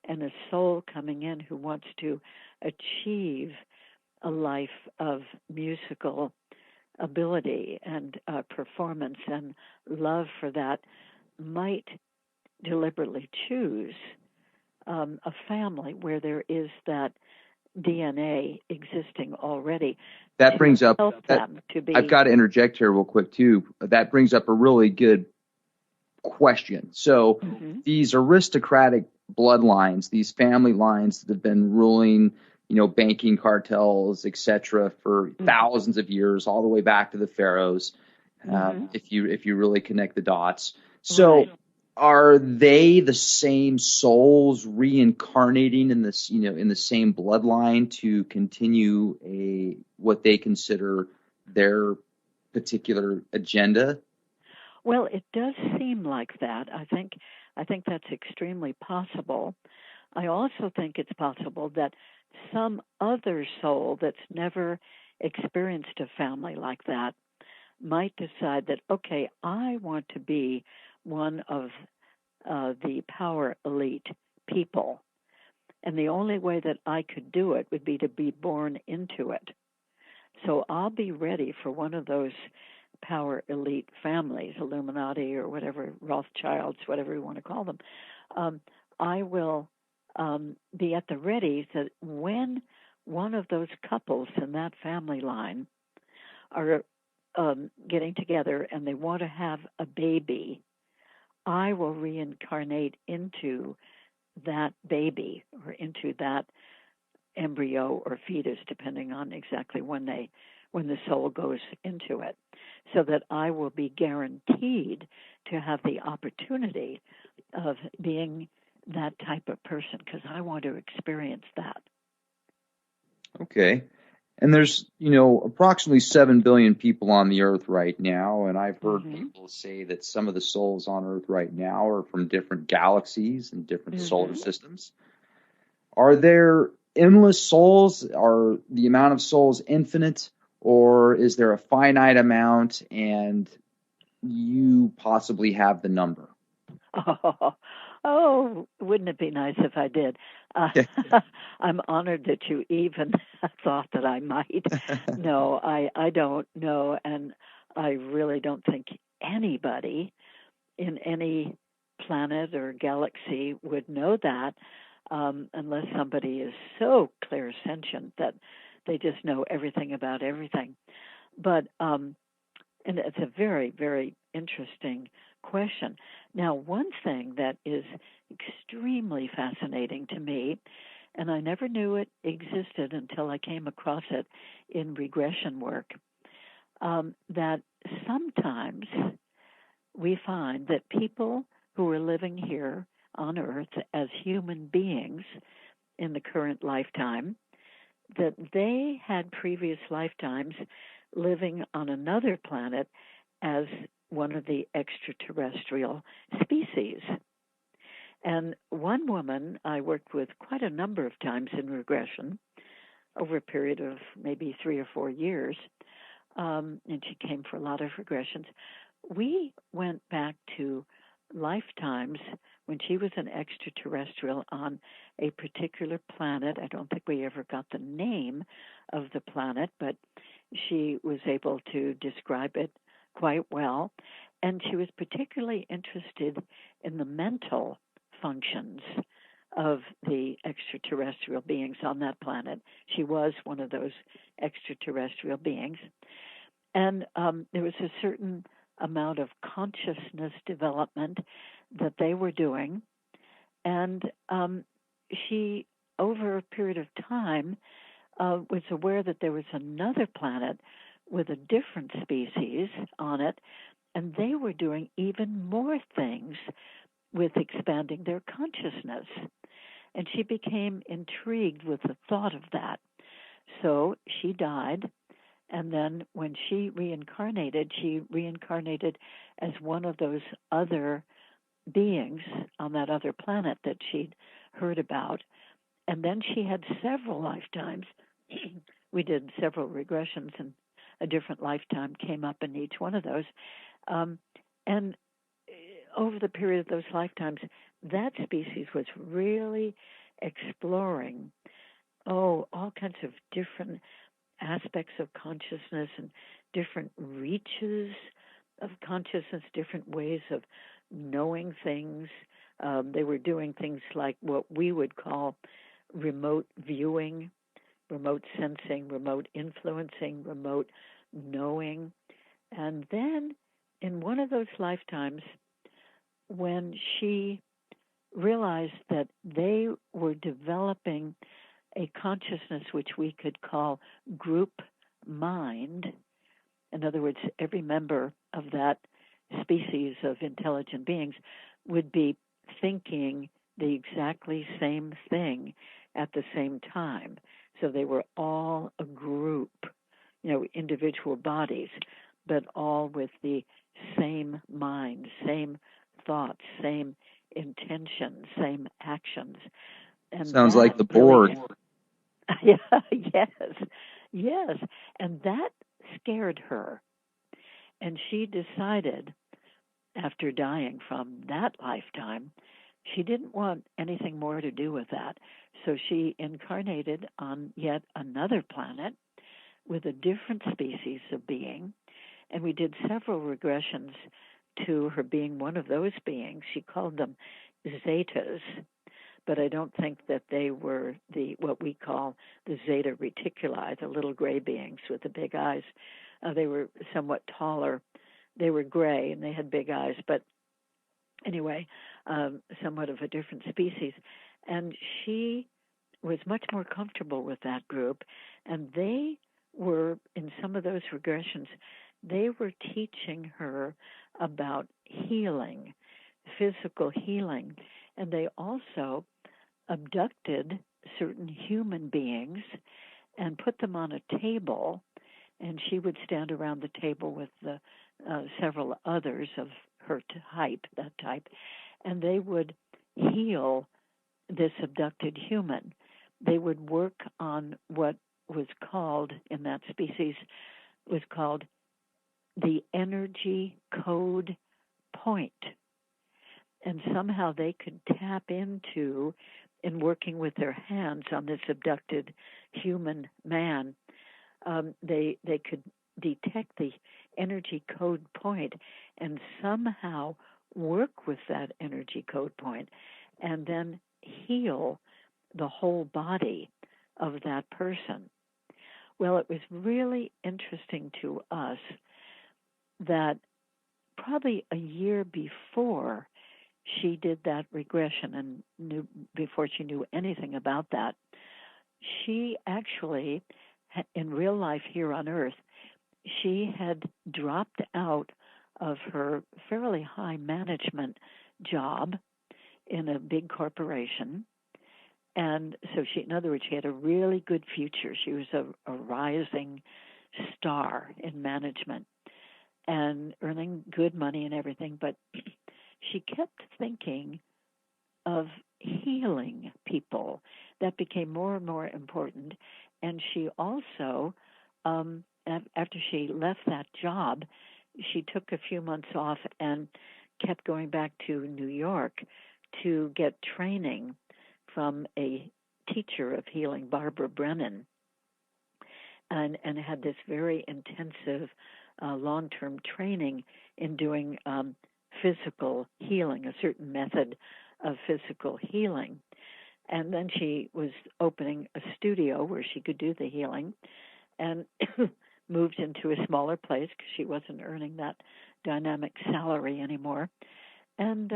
and a soul coming in who wants to achieve a life of musical ability and performance and love for that might deliberately choose a family where there is that DNA existing already that to brings up help that them to be. I've got to interject here real quick too. That brings up a really good question. So Mhm. these aristocratic bloodlines, these family lines that have been ruling, banking cartels, etc., for thousands of years, all the way back to the pharaohs, if you really connect the dots. So Right. are they the same souls reincarnating in this, in the same bloodline to continue what they consider their particular agenda? Well, it does seem like that. I think that's extremely possible. I also think it's possible that some other soul that's never experienced a family like that might decide that, okay, I want to be one of the power elite people. And the only way that I could do it would be to be born into it. So I'll be ready for one of those power elite families, Illuminati or whatever, Rothschilds, whatever you want to call them. I will be at the ready that when one of those couples in that family line are getting together and they want to have a baby, I will reincarnate into that baby or into that embryo or fetus, depending on exactly when the soul goes into it, so that I will be guaranteed to have the opportunity of being that type of person because I want to experience that. Okay. And there's, approximately 7 billion people on the earth right now. And I've heard people say that some of the souls on earth right now are from different galaxies and different solar systems. Are there endless souls? Are the amount of souls infinite? Or is there a finite amount and you possibly have the number? Wouldn't it be nice if I did? I'm honored that you even thought that I might. No, I don't know, and I really don't think anybody in any planet or galaxy would know that unless somebody is so clairsentient that They just know everything about everything. But and it's a very, very interesting question. Now, one thing that is extremely fascinating to me, and I never knew it existed until I came across it in regression work, that sometimes we find that people who are living here on Earth as human beings in the current lifetime, that they had previous lifetimes living on another planet as one of the extraterrestrial species. And one woman I worked with quite a number of times in regression over a period of maybe 3 or 4 years, and she came for a lot of regressions. We went back to lifetimes when she was an extraterrestrial on a particular planet. I don't think we ever got the name of the planet, but she was able to describe it quite well. And she was particularly interested in the mental functions of the extraterrestrial beings on that planet. She was one of those extraterrestrial beings. And there was a certain amount of consciousness development that they were doing. And she, over a period of time, was aware that there was another planet with a different species on it, and they were doing even more things with expanding their consciousness. And she became intrigued with the thought of that. So she died, and then when she reincarnated as one of those other beings on that other planet that she'd heard about. And then she had several lifetimes. We did several regressions, and a different lifetime came up in each one of those. And over the period of those lifetimes, that species was really exploring, all kinds of different aspects of consciousness and different reaches of consciousness, different ways of knowing things. They were doing things like what we would call remote viewing, remote sensing, remote influencing, remote knowing. And then in one of those lifetimes, when she realized that they were developing a consciousness which we could call group mind, in other words, every member of that species of intelligent beings would be thinking the exactly same thing at the same time. So they were all a group, individual bodies, but all with the same mind, same thoughts, same intentions, same actions. And sounds like the Borg. Yeah, yes. And that scared her. And she decided, after dying from that lifetime, she didn't want anything more to do with that. So she incarnated on yet another planet with a different species of being. And we did several regressions to her being one of those beings. She called them Zetas, but I don't think that they were what we call the Zeta Reticuli, the little gray beings with the big eyes. They were somewhat taller. They were gray and they had big eyes, but anyway, somewhat of a different species. And she was much more comfortable with that group, and they were, in some of those regressions, they were teaching her about healing, physical healing, and they also abducted certain human beings and put them on a table, and she would stand around the table with the several others of her that type, and they would heal this abducted human. They would work on what was called, in that species, was called the energy code point. And somehow they could tap into, in working with their hands on this abducted human man, they could detect the energy code point and somehow work with that energy code point and then heal the whole body of that person. Well, it was really interesting to us that probably a year before she did that regression and before she knew anything about that, she actually, in real life here on Earth, she had dropped out of her fairly high management job in a big corporation. And so in other words, she had a really good future. She was a rising star in management and earning good money and everything. But she kept thinking of healing people. That became more and more important. And she also, after she left that job, she took a few months off and kept going back to New York to get training from a teacher of healing, Barbara Brennan, and had this very intensive long-term training in doing physical healing, a certain method of physical healing. And then she was opening a studio where she could do the healing and moved into a smaller place because she wasn't earning that dynamic salary anymore. And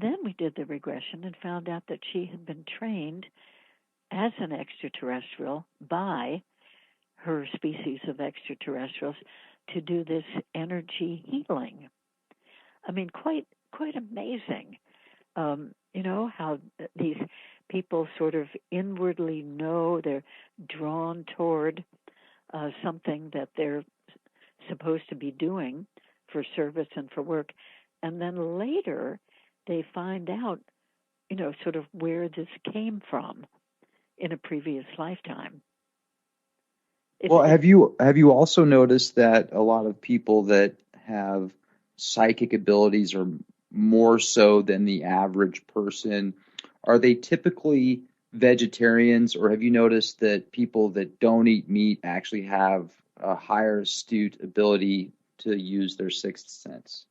then we did the regression and found out that she had been trained as an extraterrestrial by her species of extraterrestrials to do this energy healing. I mean, quite amazing. How these people sort of inwardly know they're drawn toward something that they're supposed to be doing for service and for work. And then later they find out, sort of where this came from in a previous lifetime. Well, have you also noticed that a lot of people that have psychic abilities are more so than the average person? Are they typically vegetarians, or have you noticed that people that don't eat meat actually have a higher astute ability to use their sixth sense?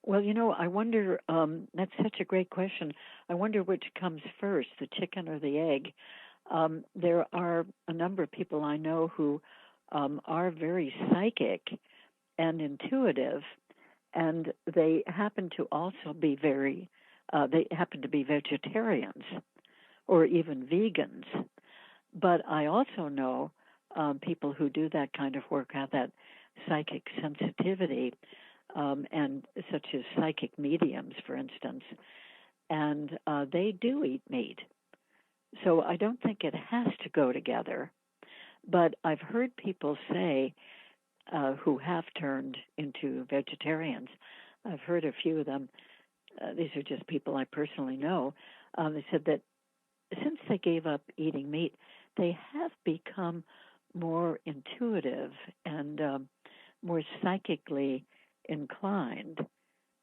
Well, I wonder, that's such a great question. I wonder which comes first, the chicken or the egg. There are a number of people I know who are very psychic and intuitive, and they happen to also be they happen to be vegetarians or even vegans. But I also know people who do that kind of work, have that psychic sensitivity, and such as psychic mediums, for instance, and they do eat meat. So I don't think it has to go together. But I've heard people say who have turned into vegetarians. I've heard a few of them. These are just people I personally know. They said that since they gave up eating meat, they have become more intuitive and more psychically inclined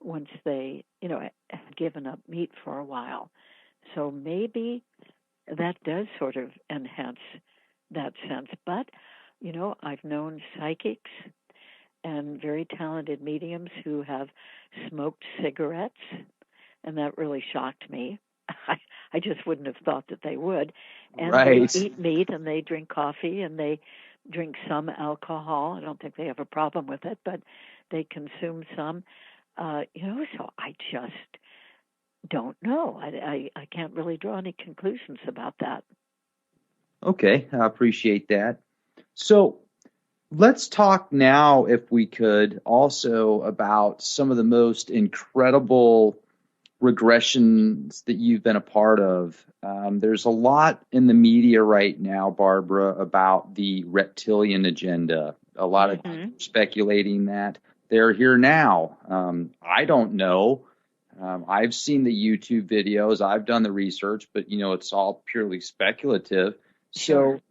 once they, had given up meat for a while. So maybe that does sort of enhance that sense. But, I've known psychics and very talented mediums who have smoked cigarettes, and that really shocked me. I just wouldn't have thought that they would. And Right. They eat meat, and they drink coffee, and they drink some alcohol. I don't think they have a problem with it, but they consume some. So I just don't know. I can't really draw any conclusions about that. Okay, I appreciate that. So let's talk now, if we could, also about some of the most incredible regressions that you've been a part of. There's a lot in the media right now, Barbara, about the reptilian agenda. A lot of people speculating that they're here now. I don't know. I've seen the YouTube videos. I've done the research, but it's all purely speculative. Sure. So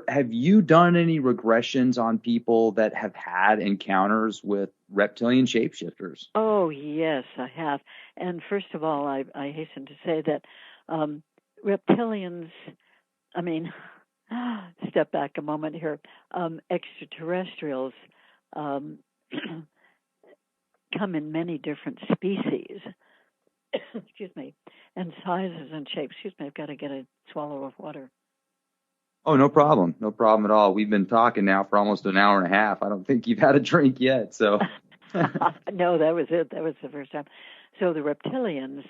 have you done any regressions on people that have had encounters with reptilian shapeshifters? Oh, yes, I have. And first of all, I hasten to say that reptilians, I mean, step back a moment here, extraterrestrials come in many different species, excuse me, and sizes and shapes. Excuse me, I've got to get a swallow of water. Oh, no problem. No problem at all. We've been talking now for almost an hour and a half. I don't think you've had a drink yet. So, No, that was it. That was the first time. So the reptilians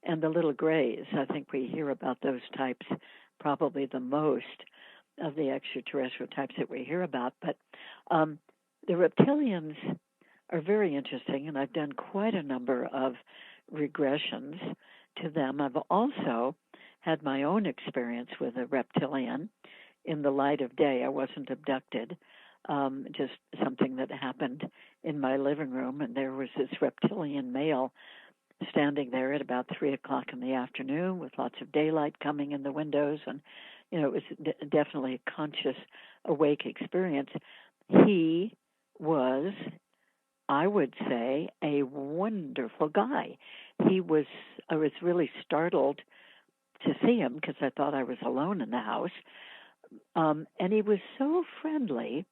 and the little grays, I think we hear about those types probably the most of the extraterrestrial types that we hear about. But um, the reptilians are very interesting, and I've done quite a number of regressions to them. I've also had my own experience with a reptilian in the light of day. I wasn't abducted, just something that happened in my living room, and there was this reptilian male standing there at about 3 o'clock in the afternoon with lots of daylight coming in the windows, and it was definitely a conscious, awake experience. He was, I would say, a wonderful guy. I was really startled to see him because I thought I was alone in the house. And he was so friendly.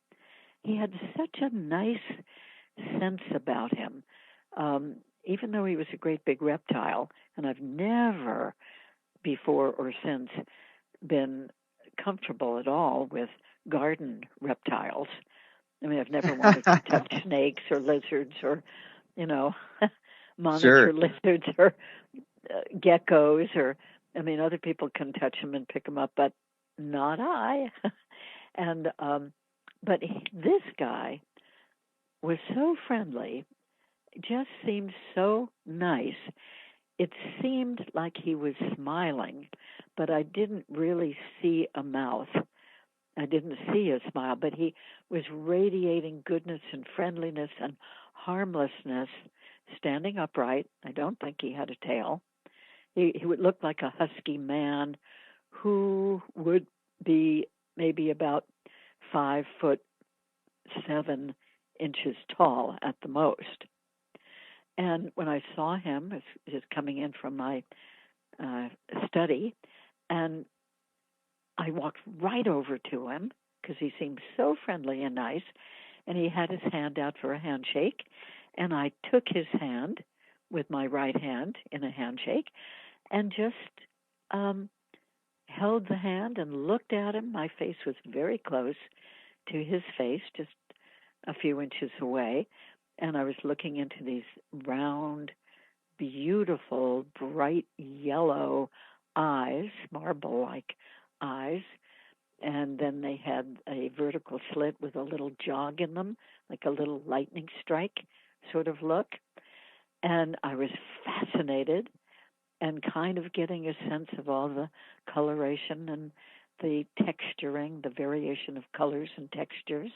He had such a nice sense about him. Even though he was a great big reptile, and I've never before or since been comfortable at all with garden reptiles. I mean, I've never wanted to touch snakes or lizards or, you know, monitor sure. lizards or geckos or, I mean, other people can touch them and pick them up, but not I. And but this guy was so friendly, just seemed so nice. It seemed like he was smiling, but I didn't really see a mouth. I didn't see a smile, but he was radiating goodness and friendliness and harmlessness, standing upright. I don't think he had a tail. He would look like a husky man who would be maybe about 5'7" tall at the most. And when I saw him, as coming in from my study, and I walked right over to him because he seemed so friendly and nice, and he had his hand out for a handshake, and I took his hand with my right hand in a handshake and just held the hand and looked at him. My face was very close to his face, just a few inches away, and I was looking into these round, beautiful, bright yellow eyes, marble-like eyes, and then they had a vertical slit with a little jog in them, like a little lightning strike sort of look. And I was fascinated and kind of getting a sense of all the coloration and the texturing, the variation of colors and textures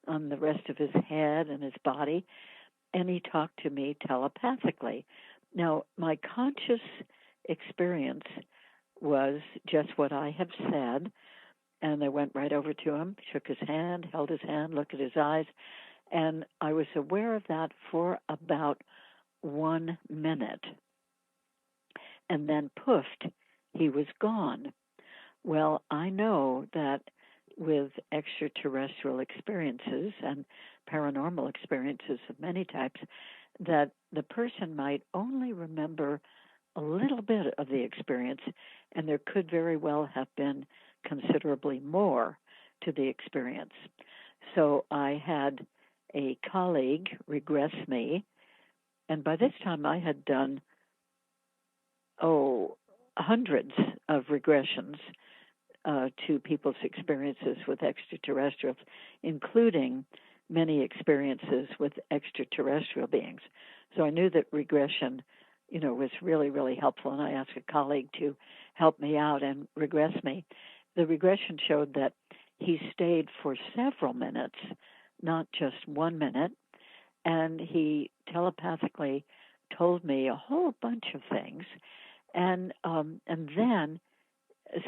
on the rest of his head and his body. And he talked to me telepathically. Now, my conscious experience was just what I have said, and I went right over to him, shook his hand, held his hand, looked at his eyes, and I was aware of that for about 1 minute. And then poofed, he was gone. Well, I know that with extraterrestrial experiences and paranormal experiences of many types, that the person might only remember a little bit of the experience, and there could very well have been considerably more to the experience. So I had a colleague regress me, and by this time I had done, hundreds of regressions to people's experiences with extraterrestrials, including many experiences with extraterrestrial beings. So I knew that regression, was really, really helpful, and I asked a colleague to help me out and regress me. The regression showed that he stayed for several minutes, not just 1 minute, and he telepathically told me a whole bunch of things, and then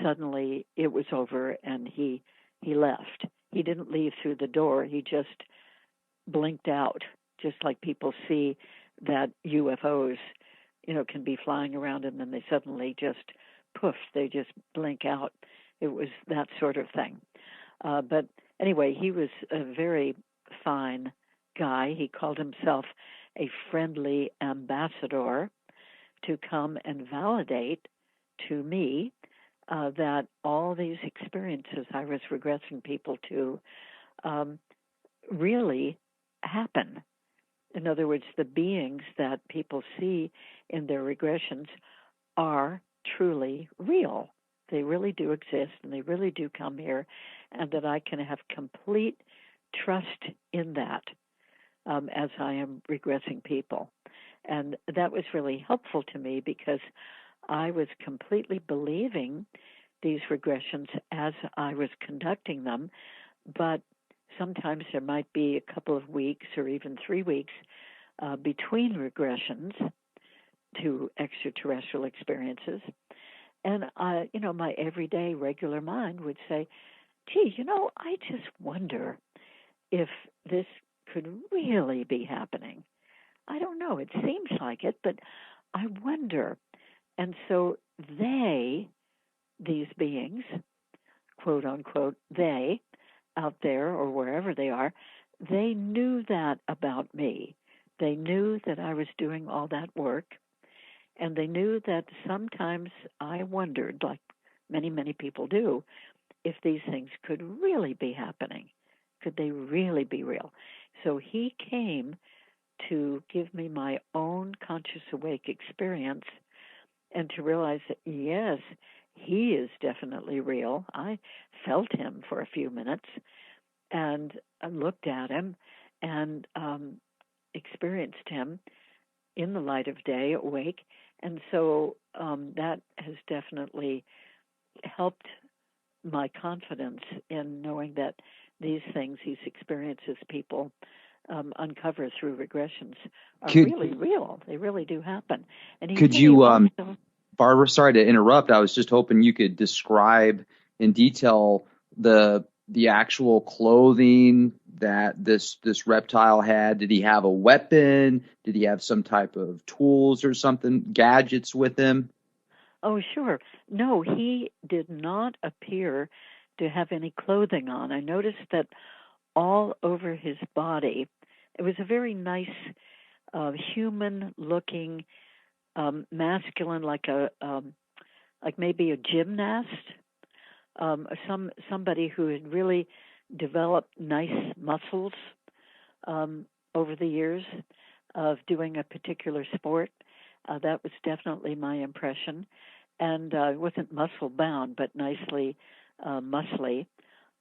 suddenly it was over, and he left. He didn't leave through the door. He just blinked out, just like people see that UFOs, can be flying around and then they suddenly just poof, they just blink out. It was that sort of thing. But anyway, he was a very fine guy. He called himself a friendly ambassador to come and validate to me that all these experiences I was regressing people to really happen. In other words, the beings that people see in their regressions are truly real. They really do exist, and they really do come here, and that I can have complete trust in that as I am regressing people. And that was really helpful to me because I was completely believing these regressions as I was conducting them, but sometimes there might be a couple of weeks or even 3 weeks between regressions to extraterrestrial experiences. And, my everyday regular mind would say, gee, I just wonder if this could really be happening. I don't know. It seems like it, but I wonder. And so these beings, quote unquote, they out there or wherever they are, they knew that about me. They knew that I was doing all that work, and they knew that sometimes I wondered, like many, many people do, if these things could really be happening. Could they really be real? So he came to give me my own conscious awake experience and to realize that, yes, he is definitely real. I felt him for a few minutes and I looked at him and experienced him in the light of day, awake. And so that has definitely helped my confidence in knowing that these things, these experiences people uncover through regressions are really real. They really do happen. And could you, Barbara, sorry to interrupt. I was just hoping you could describe in detail the actual clothing that this reptile had. Did he have a weapon? Did he have some type of tools or something, gadgets with him? Oh, sure. No, he did not appear to have any clothing on. I noticed that all over his body, it was a very nice, human-looking, masculine, like maybe a gymnast, somebody who had really developed nice muscles over the years of doing a particular sport. That was definitely my impression. And it wasn't muscle-bound, but nicely muscly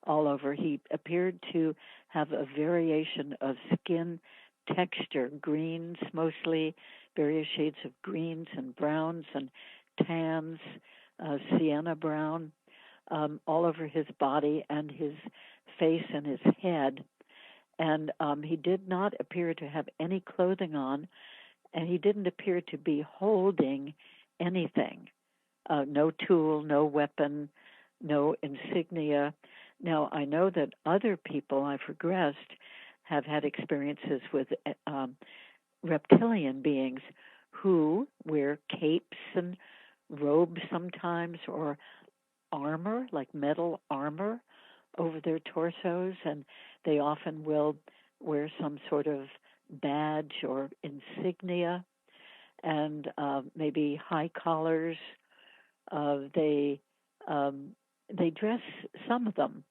all over. He appeared to have a variation of skin texture, greens mostly, various shades of greens and browns and tans, sienna brown, all over his body and his face and his head. And he did not appear to have any clothing on, and he didn't appear to be holding anything. No tool, no weapon, no insignia. Now, I know that other people I've regressed have had experiences with reptilian beings who wear capes and robes sometimes, or armor, like metal armor, over their torsos, and they often will wear some sort of badge or insignia, and maybe high collars. They dress, some of them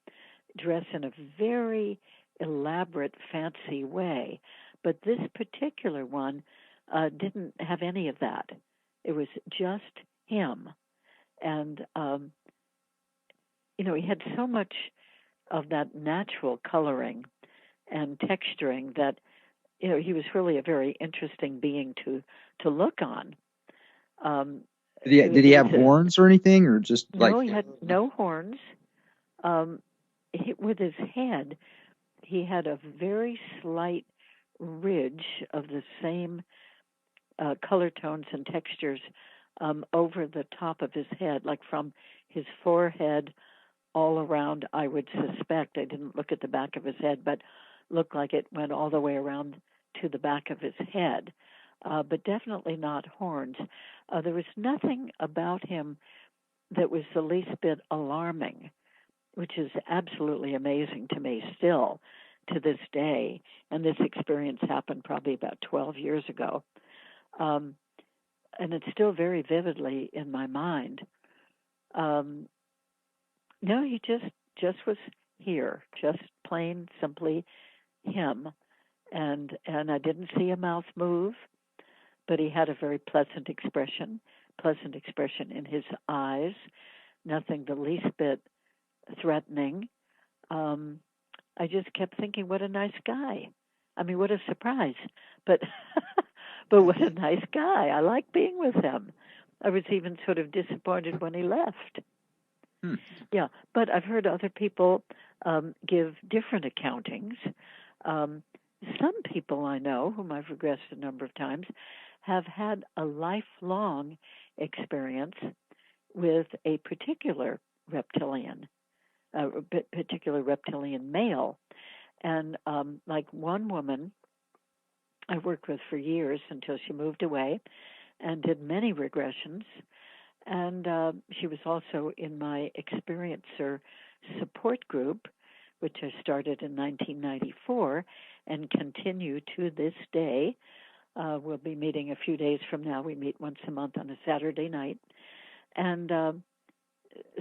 dress in a very elaborate, fancy way, but this particular one didn't have any of that. It was just him, and he had so much of that natural coloring and texturing that he was really a very interesting being to look on. Did he have horns or anything, or just no? He had no horns. With his head, he had a very slight ridge of the same color tones and textures over the top of his head, like from his forehead all around. I would suspect, I didn't look at the back of his head, but looked like it went all the way around to the back of his head, but definitely not horns. There was nothing about him that was the least bit alarming, which is absolutely amazing to me still to this day. And this experience happened probably about 12 years ago. And it's still very vividly in my mind. No, he just was here, just plain simply him, and I didn't see a mouth move, but he had a very pleasant expression in his eyes, nothing the least bit threatening. Um, I just kept thinking, what a nice guy. I mean, what a surprise, but but what a nice guy. I like being with him. I was even sort of disappointed when he left. Hmm. Yeah, but I've heard other people give different accountings. Um, some people I know, whom I've regressed a number of times, have had a lifelong experience with a particular reptilian male. And like one woman I worked with for years until she moved away and did many regressions. And she was also in my experiencer support group, which I started in 1994 and continue to this day. We'll be meeting a few days from now. We meet once a month on a Saturday night. And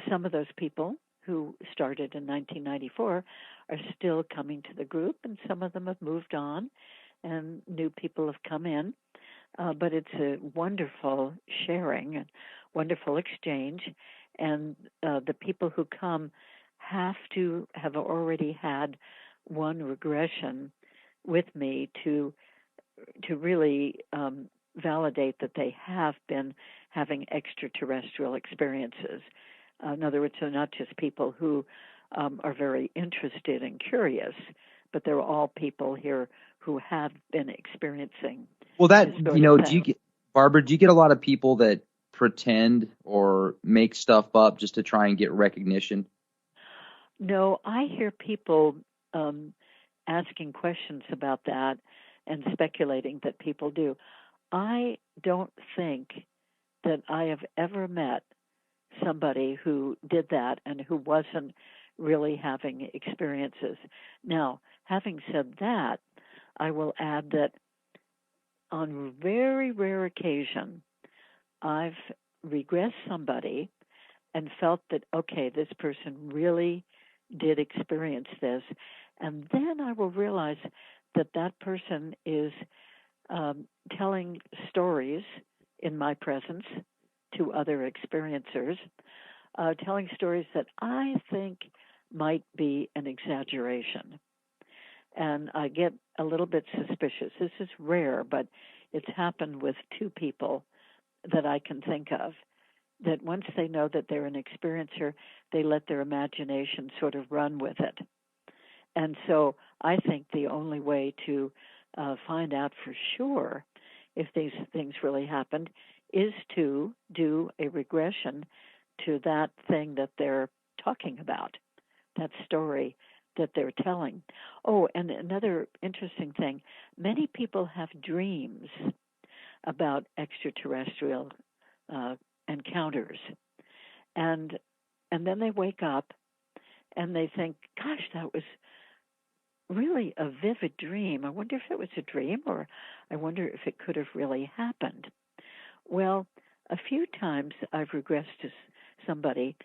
some of those people who started in 1994 are still coming to the group, and some of them have moved on, and new people have come in. But it's a wonderful sharing and wonderful exchange. And the people who come have to have already had one regression with me to really validate that they have been having extraterrestrial experiences. In other words, they're not just people who are very interested and curious, but they're all people here who have been experiencing. Well, that, Barbara, do you get a lot of people that pretend or make stuff up just to try and get recognition? No, I hear people asking questions about that and speculating that people do. I don't think that I have ever met somebody who did that and who wasn't really having experiences. Now, having said that, I will add that on very rare occasion, I've regressed somebody and felt that, okay, this person really did experience this. And then I will realize that that person is telling stories in my presence to other experiencers, telling stories that I think might be an exaggeration. And I get a little bit suspicious. This is rare, but it's happened with two people that I can think of, that once they know that they're an experiencer, they let their imagination sort of run with it. And so I think the only way to find out for sure if these things really happened is to do a regression to that thing that they're talking about, that story that they're telling. Oh, and another interesting thing, many people have dreams about extraterrestrial encounters. And then they wake up and they think, gosh, that was really a vivid dream. I wonder if it was a dream, or I wonder if it could have really happened. Well, a few times I've regressed to somebody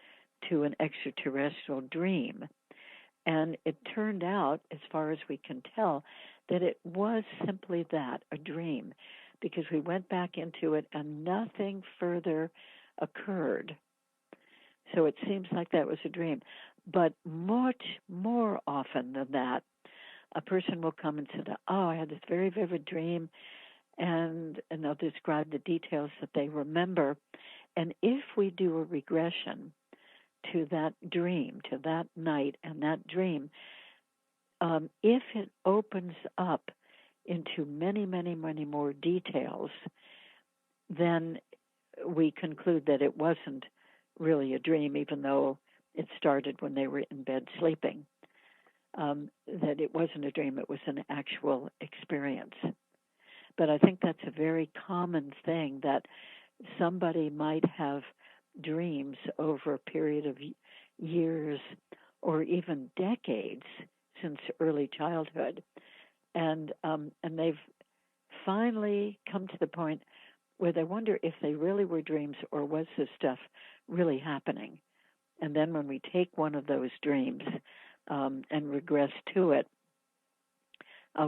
to an extraterrestrial dream, and it turned out, as far as we can tell, that it was simply that, a dream, because we went back into it and nothing further occurred. So it seems like that was a dream. But much more often than that, a person will come and say, oh, I had this very vivid dream, and they'll describe the details that they remember. And if we do a regression to that dream, to that night and that dream, if it opens up into many, many, many more details, then we conclude that it wasn't really a dream, even though it started when they were in bed sleeping. That it wasn't a dream, it was an actual experience. But I think that's a very common thing, that somebody might have dreams over a period of years or even decades since early childhood, and they've finally come to the point where they wonder if they really were dreams or was this stuff really happening. And then when we take one of those dreams and regress to it,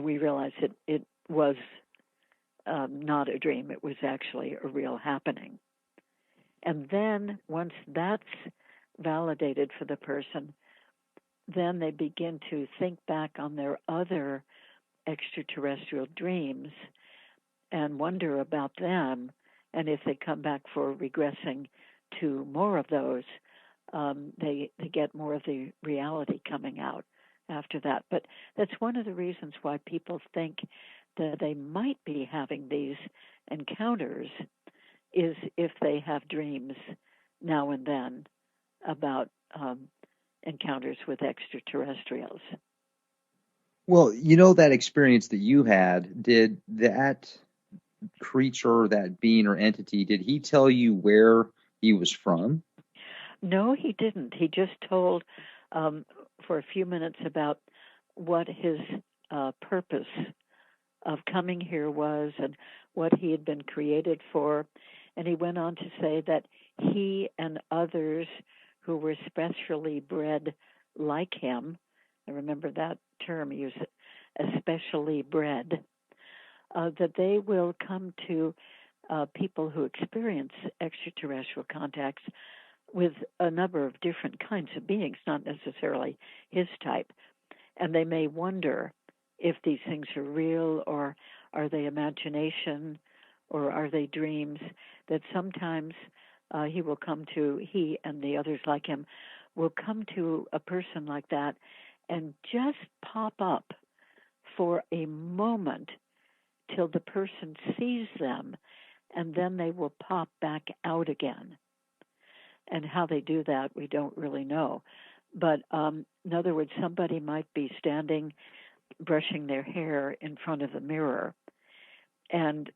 we realize it was not a dream. It was actually a real happening. And then once that's validated for the person, then they begin to think back on their other extraterrestrial dreams and wonder about them. And if they come back for regressing to more of those, they get more of the reality coming out after that. But that's one of the reasons why people think that they might be having these encounters, is if they have dreams now and then about encounters with extraterrestrials. Well, you know, that experience that you had, did that creature, that being or entity, did he tell you where he was from? No, he didn't. He just told for a few minutes about what his purpose of coming here was and what he had been created for. And he went on to say that he and others who were specially bred like him, I remember that term, he used especially bred, that they will come to people who experience extraterrestrial contacts with a number of different kinds of beings, not necessarily his type. And they may wonder if these things are real, or are they imagination, or are they dreams, that sometimes he and the others like him will come to a person like that and just pop up for a moment till the person sees them, and then they will pop back out again. And how they do that, we don't really know. But in other words, somebody might be standing, brushing their hair in front of the mirror, and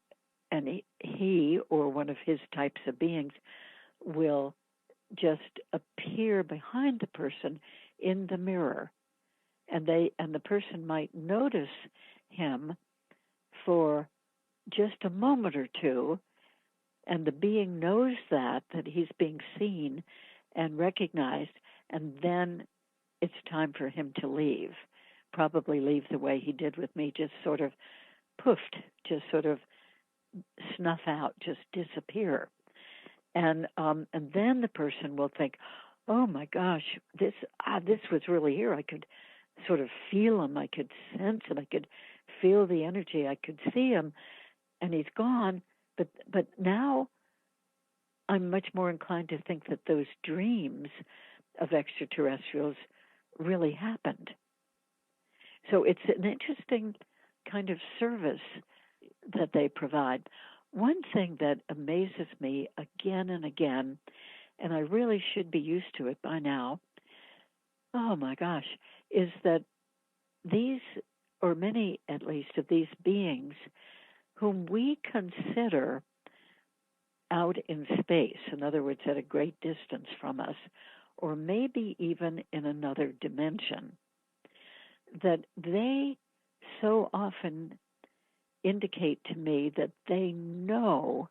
he or one of his types of beings will just appear behind the person in the mirror, and the person might notice him for just a moment or two, and the being knows that he's being seen and recognized, and then it's time for him to leave. Probably leave the way he did with me, just sort of poofed, just sort of snuff out, just disappear. And then the person will think, oh my gosh, this was really here. I could sort of feel him, I could sense him, I could feel the energy, I could see him, and he's gone. But now I'm much more inclined to think that those dreams of extraterrestrials really happened. So it's an interesting kind of service that they provide. One thing that amazes me again and again, and I really should be used to it by now, oh my gosh, is that these, or many at least of these beings, whom we consider out in space, in other words, at a great distance from us, or maybe even in another dimension, that they so often indicate to me that they know,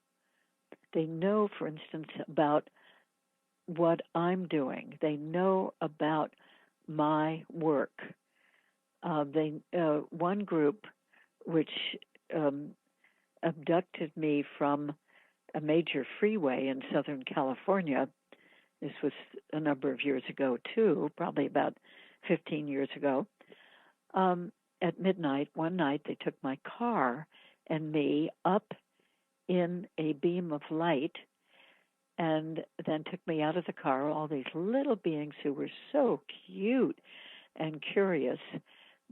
for instance, about what I'm doing. They know about my work. One group which abducted me from a major freeway in Southern California. This was a number of years ago, too, probably about 15 years ago. At midnight, one night, they took my car and me up in a beam of light, and then took me out of the car. All these little beings who were so cute and curious,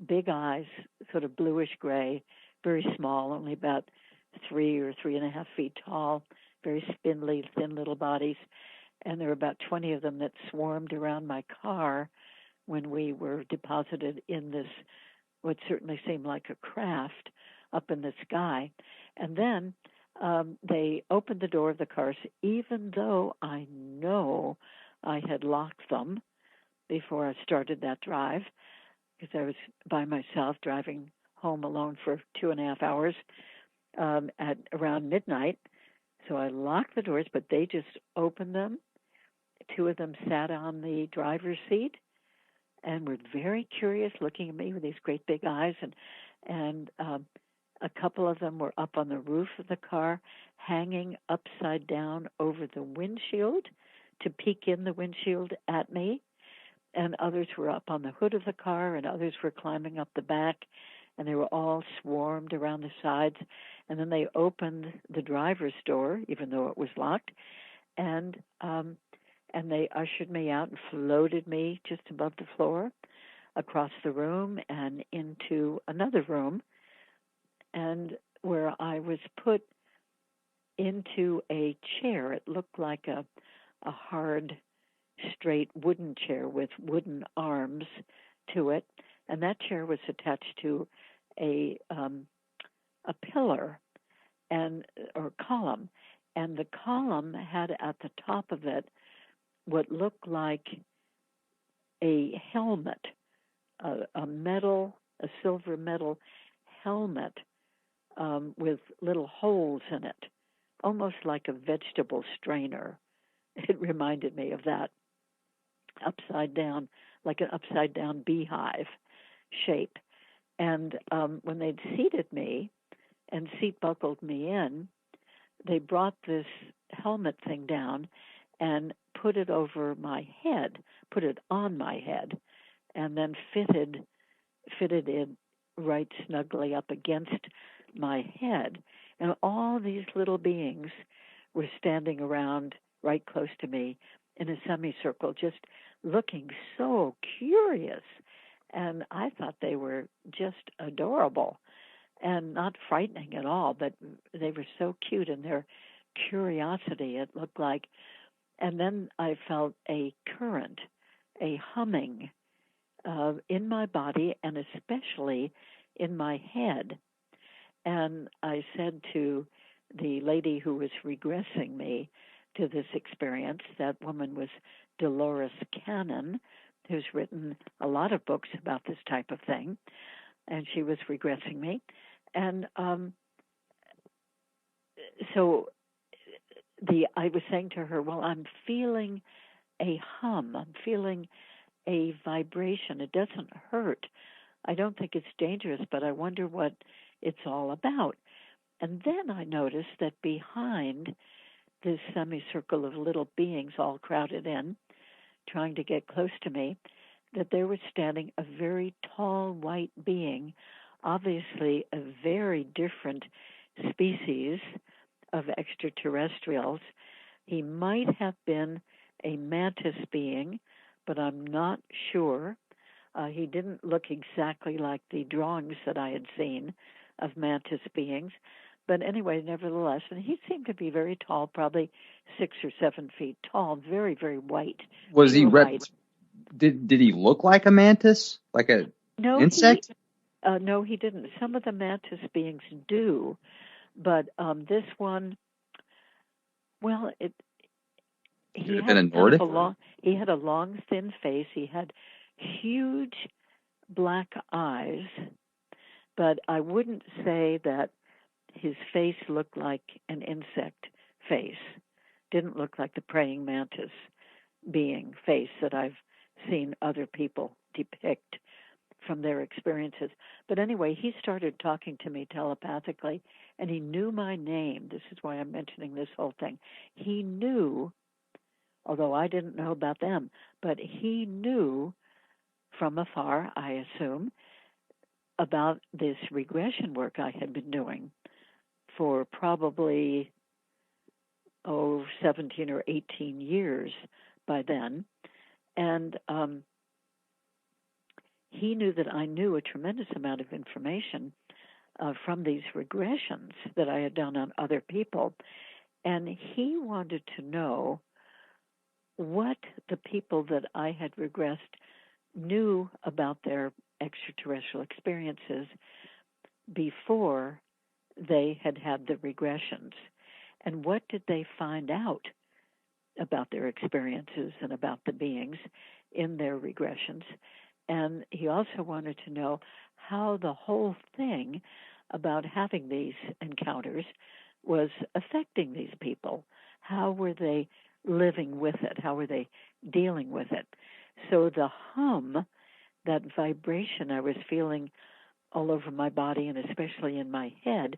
big eyes, sort of bluish gray, very small, only about 3 or 3.5 feet tall, very spindly, thin little bodies. And there were about 20 of them that swarmed around my car when we were deposited in this, what certainly seemed like a craft up in the sky. And then they opened the door of the cars, even though I know I had locked them before I started that drive, because I was by myself driving home alone for 2.5 hours at around midnight. So I locked the doors, but they just opened them. Two of them sat on the driver's seat and were very curious, looking at me with these great big eyes. And a couple of them were up on the roof of the car, hanging upside down over the windshield to peek in the windshield at me. And others were up on the hood of the car, and others were climbing up the back, and they were all swarmed around the sides. And then they opened the driver's door, even though it was locked, and they ushered me out and floated me just above the floor, across the room, and into another room, and where I was put into a chair. It looked like a hard, straight wooden chair with wooden arms to it, and that chair was attached to a pillar or column, and the column had at the top of it what looked like a helmet, a silver metal helmet with little holes in it, almost like a vegetable strainer. It reminded me of that, upside down, like an upside down beehive shape. And when they'd seated me and seat buckled me in, they brought this helmet thing down and put it over my head, put it on my head, and then fitted it right snugly up against my head. And all these little beings were standing around right close to me in a semicircle, just looking so curious. And I thought they were just adorable and not frightening at all, but they were so cute in their curiosity, it looked like. And then I felt a current, a humming in my body and especially in my head. And I said to the lady who was regressing me to this experience, that woman was Dolores Cannon, who's written a lot of books about this type of thing, and she was regressing me. And so I was saying to her, well, I'm feeling a hum. I'm feeling a vibration. It doesn't hurt. I don't think it's dangerous, but I wonder what it's all about. And then I noticed that behind this semicircle of little beings all crowded in, trying to get close to me, that there was standing a very tall white being, obviously a very different species of extraterrestrials. He might have been a mantis being, but I'm not sure. He didn't look exactly like the drawings that I had seen of mantis beings. But anyway, nevertheless, and he seemed to be very tall, probably 6 or 7 feet tall, very, very white. Was he white. Did he look like a mantis, like a insect? No, he didn't. Some of the mantis beings do, but this one, well, he had a long, thin face. He had huge black eyes, but I wouldn't say that his face looked like an insect face. Didn't look like the praying mantis being face that I've seen other people depict from their experiences. But anyway, he started talking to me telepathically, and he knew my name. This is why I'm mentioning this whole thing. He knew, although I didn't know about them, but he knew from afar, I assume, about this regression work I had been doing for probably 17 or 18 years by then. And he knew that I knew a tremendous amount of information from these regressions that I had done on other people. And he wanted to know what the people that I had regressed knew about their extraterrestrial experiences before they had had the regressions. And what did they find out about their experiences and about the beings in their regressions? And he also wanted to know how the whole thing about having these encounters was affecting these people. How were they living with it? How were they dealing with it? So the hum, that vibration I was feeling all over my body and especially in my head,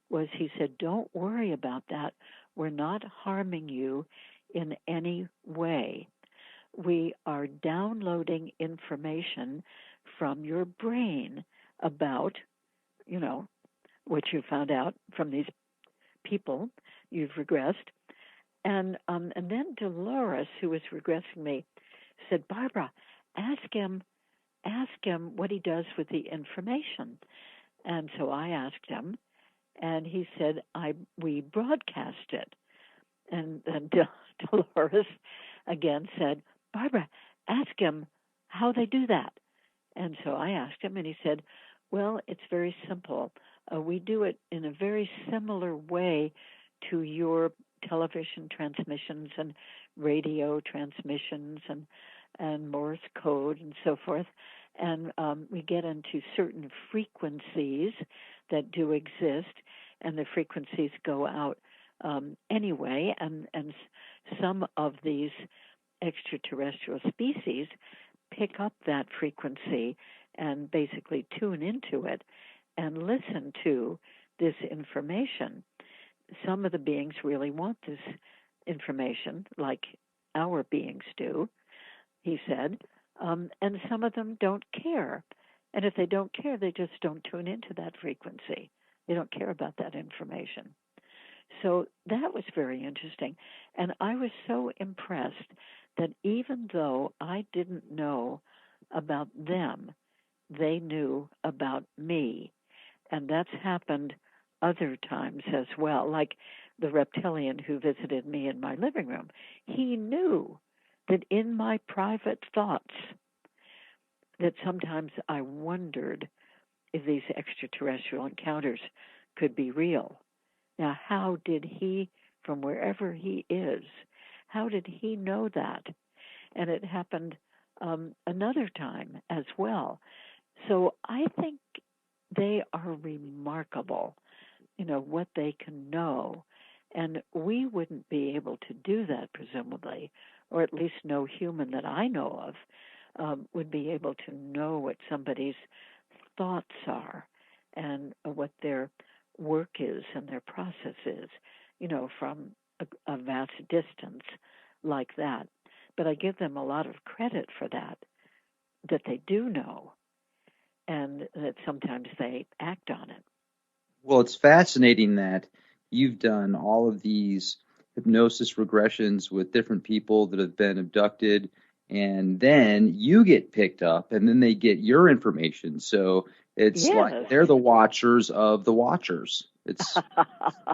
was, he said, don't worry about that. We're not harming you in any way. We are downloading information from your brain about, what you found out from these people you've regressed. And then Dolores, who was regressing me, said, Barbara, ask him what he does with the information. And so I asked him, and he said, we broadcast it. And then Dolores again said, Barbara, ask him how they do that. And so I asked him, and he said, well, it's very simple. We do it in a very similar way to your television transmissions and radio transmissions and Morse code and so forth. And we get into certain frequencies that do exist, and the frequencies go out anyway. And some of these extraterrestrial species pick up that frequency and basically tune into it and listen to this information. Some of the beings really want this information, like our beings do, he said, and some of them don't care. And if they don't care, they just don't tune into that frequency. They don't care about that information. So that was very interesting. And I was so impressed that even though I didn't know about them, they knew about me. And that's happened other times as well, like the reptilian who visited me in my living room. He knew that in my private thoughts that sometimes I wondered if these extraterrestrial encounters could be real. Now, how did he, from wherever he is, how did he know that? And it happened another time as well. So I think they are remarkable, what they can know. And we wouldn't be able to do that, presumably, or at least no human that I know of would be able to know what somebody's thoughts are and what their work is and their process is, from a vast distance like that. But I give them a lot of credit for that they do know, and that sometimes they act on it. Well, it's fascinating that you've done all of these hypnosis regressions with different people that have been abducted, and then you get picked up, and then they get your information. So it's like they're the watchers of the watchers. It's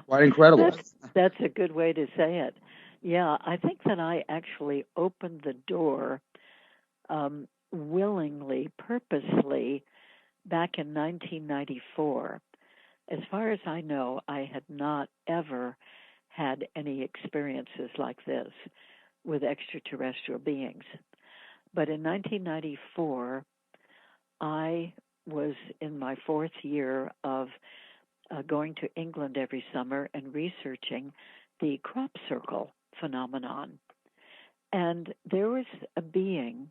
quite incredible. That's a good way to say it. Yeah, I think that I actually opened the door willingly, purposely, back in 1994. As far as I know, I had not ever had any experiences like this with extraterrestrial beings. But in 1994, I was in my fourth year of going to England every summer and researching the crop circle phenomenon. And there was a being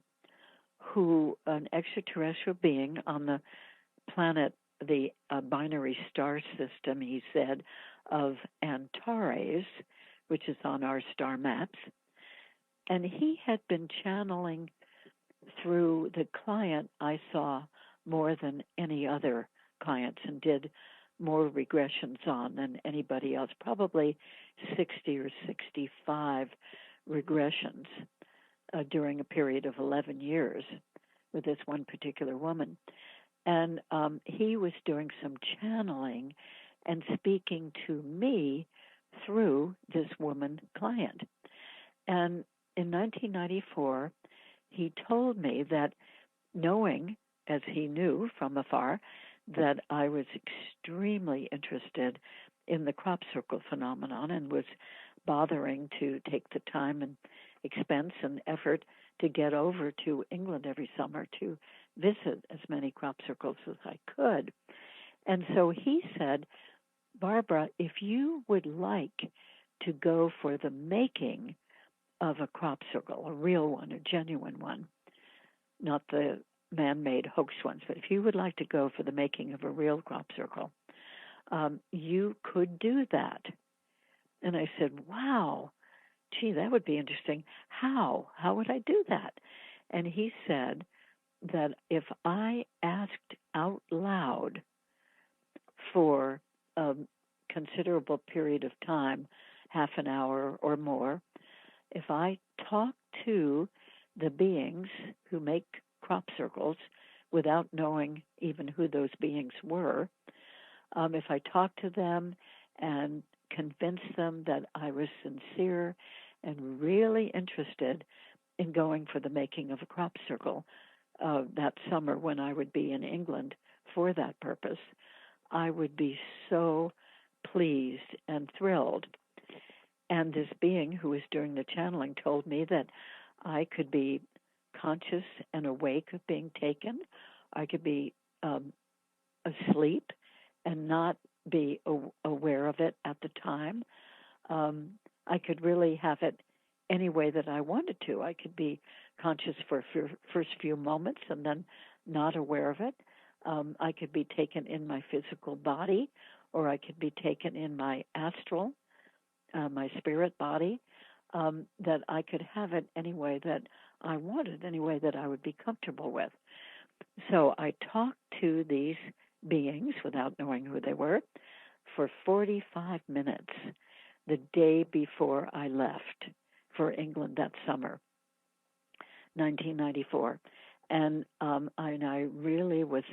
an extraterrestrial being on the planet, the binary star system, he said, of Antares, which is on our star maps. And he had been channeling through the client I saw more than any other clients, and did more regressions on than anybody else, probably 60 or 65 regressions during a period of 11 years with this one particular woman. And he was doing some channeling and speaking to me through this woman client. And in 1994, he told me that, knowing, as he knew from afar, that I was extremely interested in the crop circle phenomenon and was bothering to take the time and expense and effort to get over to England every summer to visit as many crop circles as I could. And so he said, Barbara, if you would like to go for the making of a crop circle, a real one, a genuine one, not the man-made hoax ones, but if you would like to go for the making of a real crop circle, you could do that. And I said, wow, gee, that would be interesting. How? How would I do that? And he said that if I asked out loud for a considerable period of time, half an hour or more, if I talk to the beings who make crop circles without knowing even who those beings were, if I talk to them and convince them that I was sincere and really interested in going for the making of a crop circle that summer when I would be in England for that purpose, I would be so pleased and thrilled. And this being who was doing the channeling told me that I could be conscious and awake of being taken. I could be asleep and not be aware of it at the time. I could really have it any way that I wanted to. I could be conscious for first few moments and then not aware of it. I could be taken in my physical body, or I could be taken in my astral, my spirit body, that I could have it any way that I wanted, any way that I would be comfortable with. So I talked to these beings without knowing who they were for 45 minutes the day before I left for England that summer, 1994. And I really was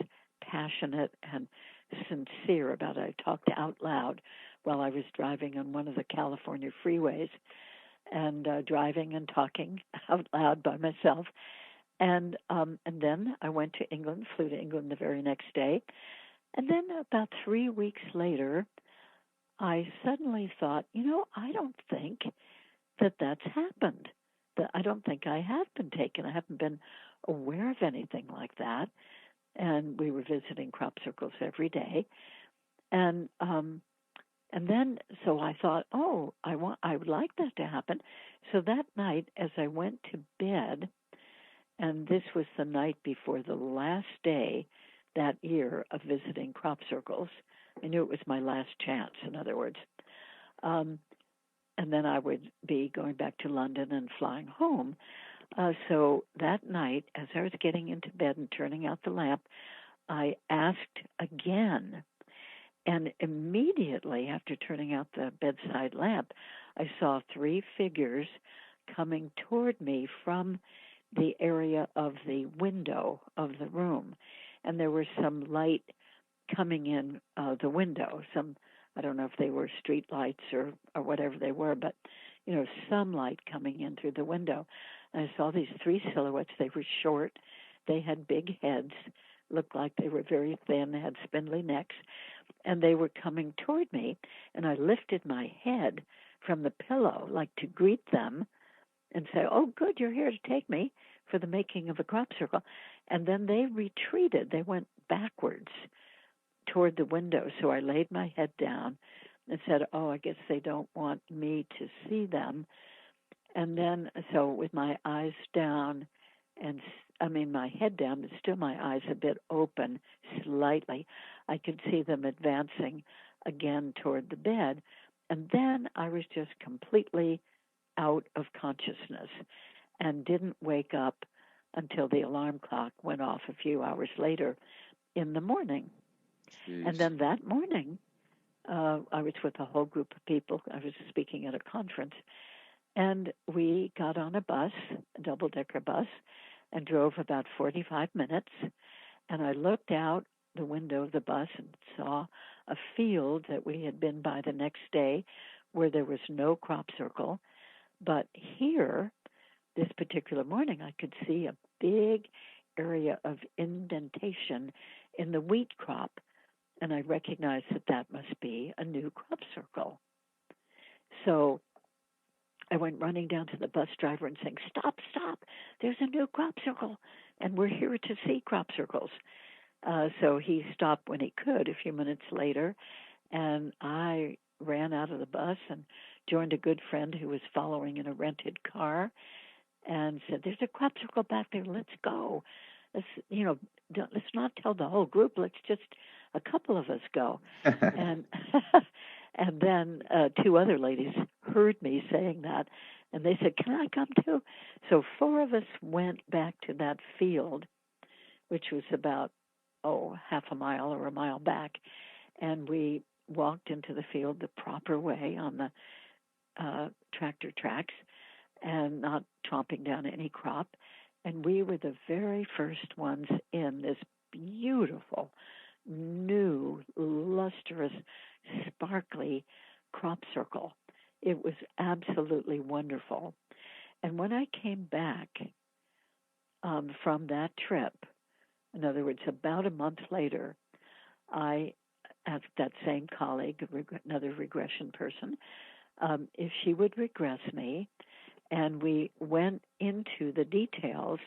passionate and sincere about it. I talked out loud while I was driving on one of the California freeways and driving and talking out loud by myself. And then I went to England, flew to England the very next day. And then about 3 weeks later, I suddenly thought, I don't think that that's happened. That I don't think I have been taken. I haven't been aware of anything like that. And we were visiting crop circles every day. And then, so I thought, I would like that to happen. So that night, as I went to bed, and this was the night before the last day that year of visiting crop circles, I knew it was my last chance, in other words. And then I would be going back to London and flying home. So that night, as I was getting into bed and turning out the lamp, I asked again. And immediately after turning out the bedside lamp, I saw 3 figures coming toward me from the area of the window of the room. And there was some light coming in the window. I don't know if they were street lights or whatever they were, but, some light coming in through the window. And I saw these 3 silhouettes. They were short. They had big heads, looked like they were very thin, had spindly necks. And they were coming toward me, and I lifted my head from the pillow, like to greet them and say, oh, good, you're here to take me for the making of a crop circle. And then they retreated. They went backwards toward the window. So I laid my head down and said, I guess they don't want me to see them. And then, so with my eyes down my head down, but still my eyes a bit open slightly, I could see them advancing again toward the bed. And then I was just completely out of consciousness and didn't wake up until the alarm clock went off a few hours later in the morning. Jeez. And then that morning, I was with a whole group of people. I was speaking at a conference. And we got on a bus, a double-decker bus, and drove about 45 minutes. And I looked out the window of the bus and saw a field that we had been by the next day where there was no crop circle. But here, this particular morning, I could see a big area of indentation in the wheat crop. And I recognized that must be a new crop circle. So I went running down to the bus driver and saying, stop, there's a new crop circle, and we're here to see crop circles. So he stopped when he could a few minutes later, And I ran out of the bus and joined a good friend who was following in a rented car and said, "There's a crop circle back there. Let's go. Let's, let's not tell the whole group. Let's just a couple of us go." And and then two other ladies heard me saying that, and they said, "Can I come too?" So four of us went back to that field, which was about half a mile or a mile back, and we walked into the field the proper way on the tractor tracks and not tromping down any crop. And we were the very first ones in this beautiful, new, lustrous, sparkly crop circle. It was absolutely wonderful. And when I came back from that trip, in other words, about a month later, I asked that same colleague, another regression person, if she would regress me, and we went into the details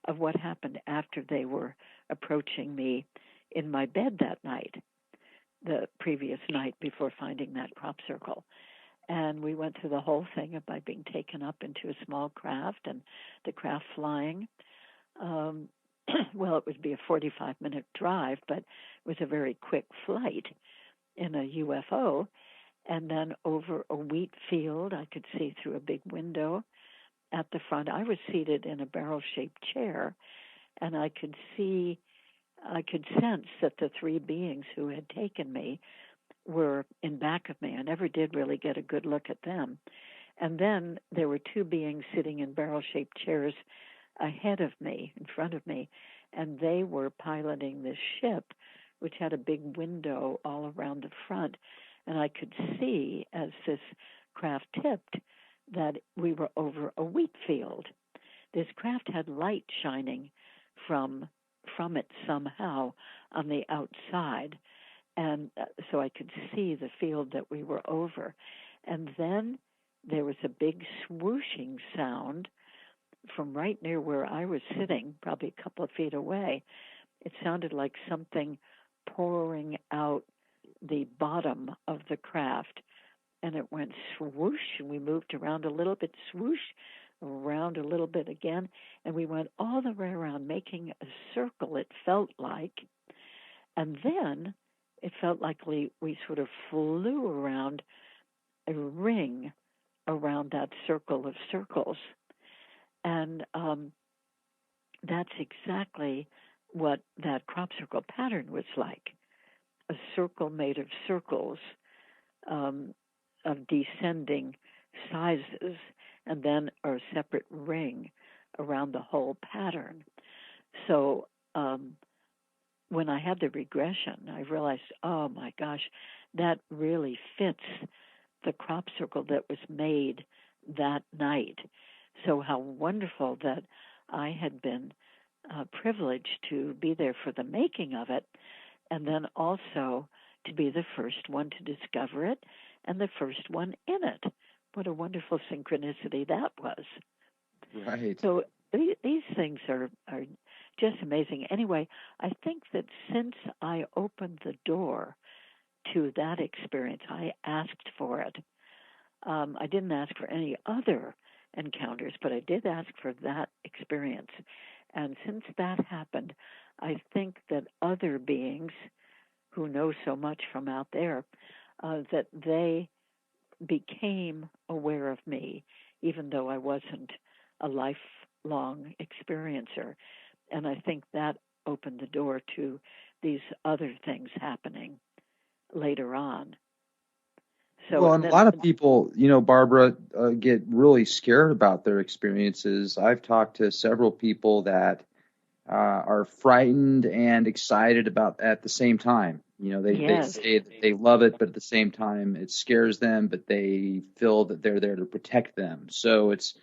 of what happened after they were approaching me in my bed that night, the previous night before finding that crop circle. And we went through the whole thing of by being taken up into a small craft and the craft flying. Well, it would be a 45-minute drive, but it was a very quick flight in a UFO. And then over a wheat field, I could see through a big window at the front. I was seated in a barrel-shaped chair, and I could sense that the three beings who had taken me were in back of me. I never did really get a good look at them. And then there were two beings sitting in barrel-shaped chairs ahead of me, in front of me, and they were piloting this ship, which had a big window all around the front. And I could see, as this craft tipped, that we were over a wheat field. This craft had light shining from it somehow on the outside. And so I could see the field that we were over. And then there was a big swooshing sound from right near where I was sitting, probably a couple of feet away. It sounded like something pouring out the bottom of the craft, and it went swoosh, and we moved around a little bit, swoosh, around a little bit again, and we went all the way around, making a circle, it felt like. And then it felt like we sort of flew around a ring around that circle of circles. And that's exactly what that crop circle pattern was like, a circle made of circles of descending sizes, and then a separate ring around the whole pattern. So when I had the regression, I realized, oh my gosh, that really fits the crop circle that was made that night. So how wonderful that I had been privileged to be there for the making of it, and then also to be the first one to discover it and the first one in it. What a wonderful synchronicity that was. Right. So these things are just amazing. Anyway, I think that since I opened the door to that experience, I asked for it. I didn't ask for any other encounters, but I did ask for that experience. And since that happened, I think that other beings who know so much from out there, that they became aware of me, even though I wasn't a lifelong experiencer. And I think that opened the door to these other things happening later on. So, Well, and a lot of people, Barbara, get really scared about their experiences. I've talked to several people that are frightened and excited about at the same time. They say that they love it, but at the same time it scares them, but they feel that they're there to protect them. So it's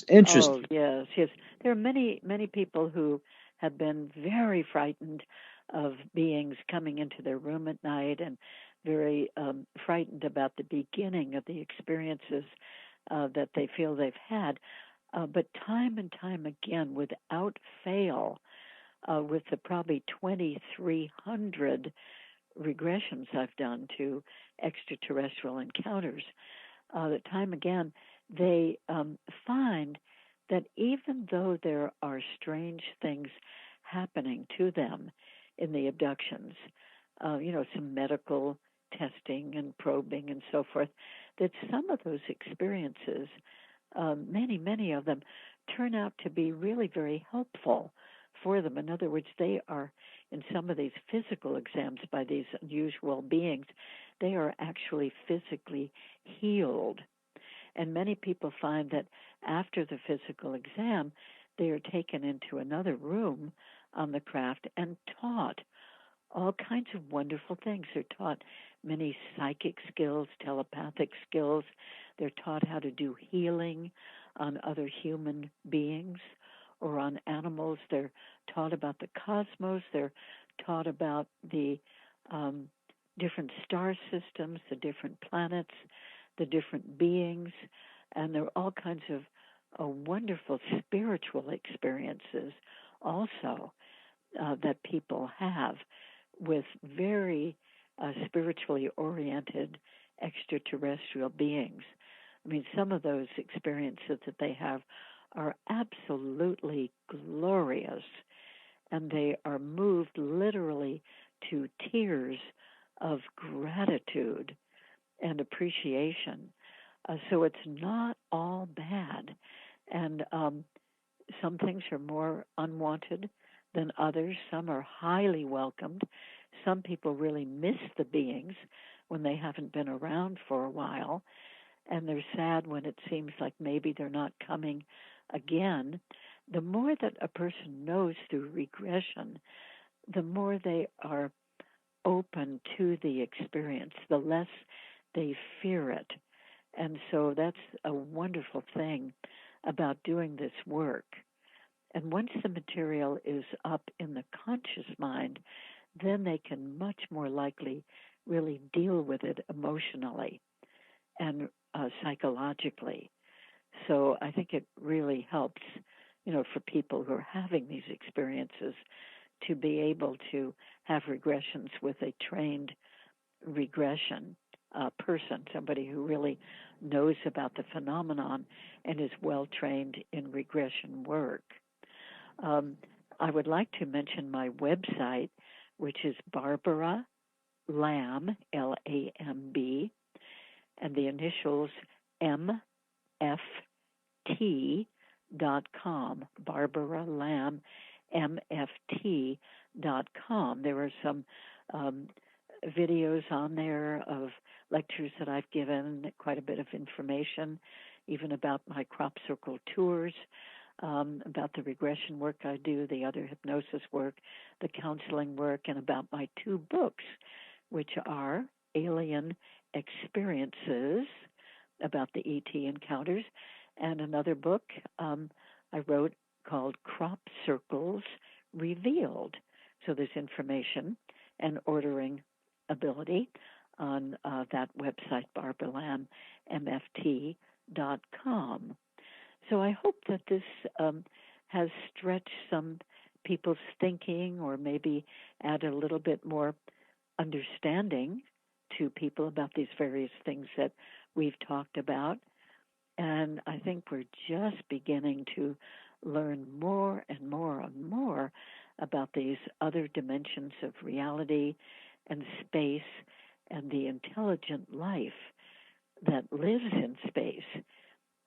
interesting. Oh, yes. There are many people who have been very frightened of beings coming into their room at night, and very frightened about the beginning of the experiences that they feel they've had. But time and time again, without fail, with the probably 2,300 regressions I've done to extraterrestrial encounters, that time again, they find that even though there are strange things happening to them in the abductions, some medical testing and probing and so forth, that some of those experiences, many of them, turn out to be really very helpful for them. In other words, they are, in some of these physical exams by these unusual beings, they are actually physically healed. And many people find that after the physical exam, they are taken into another room on the craft and taught all kinds of wonderful things. They're taught many psychic skills, telepathic skills. They're taught how to do healing on other human beings or on animals. They're taught about the cosmos. They're taught about the different star systems, the different planets, the different beings, and there are all kinds of wonderful spiritual experiences also that people have with very spiritually oriented extraterrestrial beings. I mean, some of those experiences that they have are absolutely glorious, and they are moved literally to tears of gratitude and appreciation. So it's not all bad. And some things are more unwanted than others. Some are highly welcomed. Some people really miss the beings when they haven't been around for a while. And they're sad when it seems like maybe they're not coming again. The more that a person knows through regression, the more they are open to the experience, the less they fear it. And so that's a wonderful thing about doing this work. And once the material is up in the conscious mind, then they can much more likely really deal with it emotionally and psychologically. So I think it really helps, for people who are having these experiences to be able to have regressions with a trained regression person, somebody who really knows about the phenomenon and is well trained in regression work. I would like to mention my website, which is Barbara Lamb, Lamb, and the initials MFT.com, Barbara Lamb, MFT.com. There are some videos on there of lectures that I've given, quite a bit of information, even about my crop circle tours, about the regression work I do, the other hypnosis work, the counseling work, and about my 2 books, which are Alien Experiences, about the ET encounters, and another book I wrote called Crop Circles Revealed. So there's information and ordering ability on that website, BarbaraLambMFT.com. So I hope that this has stretched some people's thinking or maybe add a little bit more understanding to people about these various things that we've talked about. And I think we're just beginning to learn more and more and more about these other dimensions of reality and space and the intelligent life that lives in space,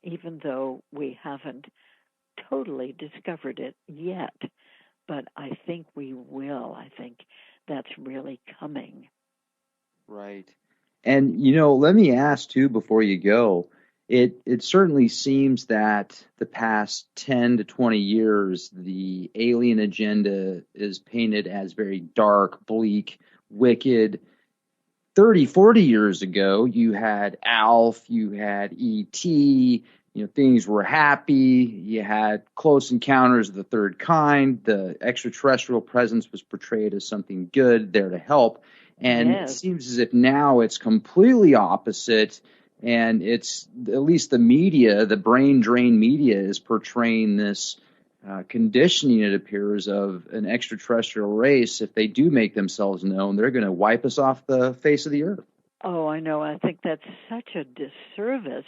even though we haven't totally discovered it yet. But I think we will. I think that's really coming. Right. And, let me ask, too, before you go, it certainly seems that the past 10 to 20 years, the alien agenda is painted as very dark, bleak, wicked. 30, 40 years ago, you had ALF, you had E.T., things were happy, you had Close Encounters of the Third Kind, the extraterrestrial presence was portrayed as something good, there to help. And It seems as if now it's completely opposite, and it's, at least the media, the brain drain media, is portraying this conditioning, it appears, of an extraterrestrial race. If they do make themselves known, they're going to wipe us off the face of the earth. Oh, I know. I think that's such a disservice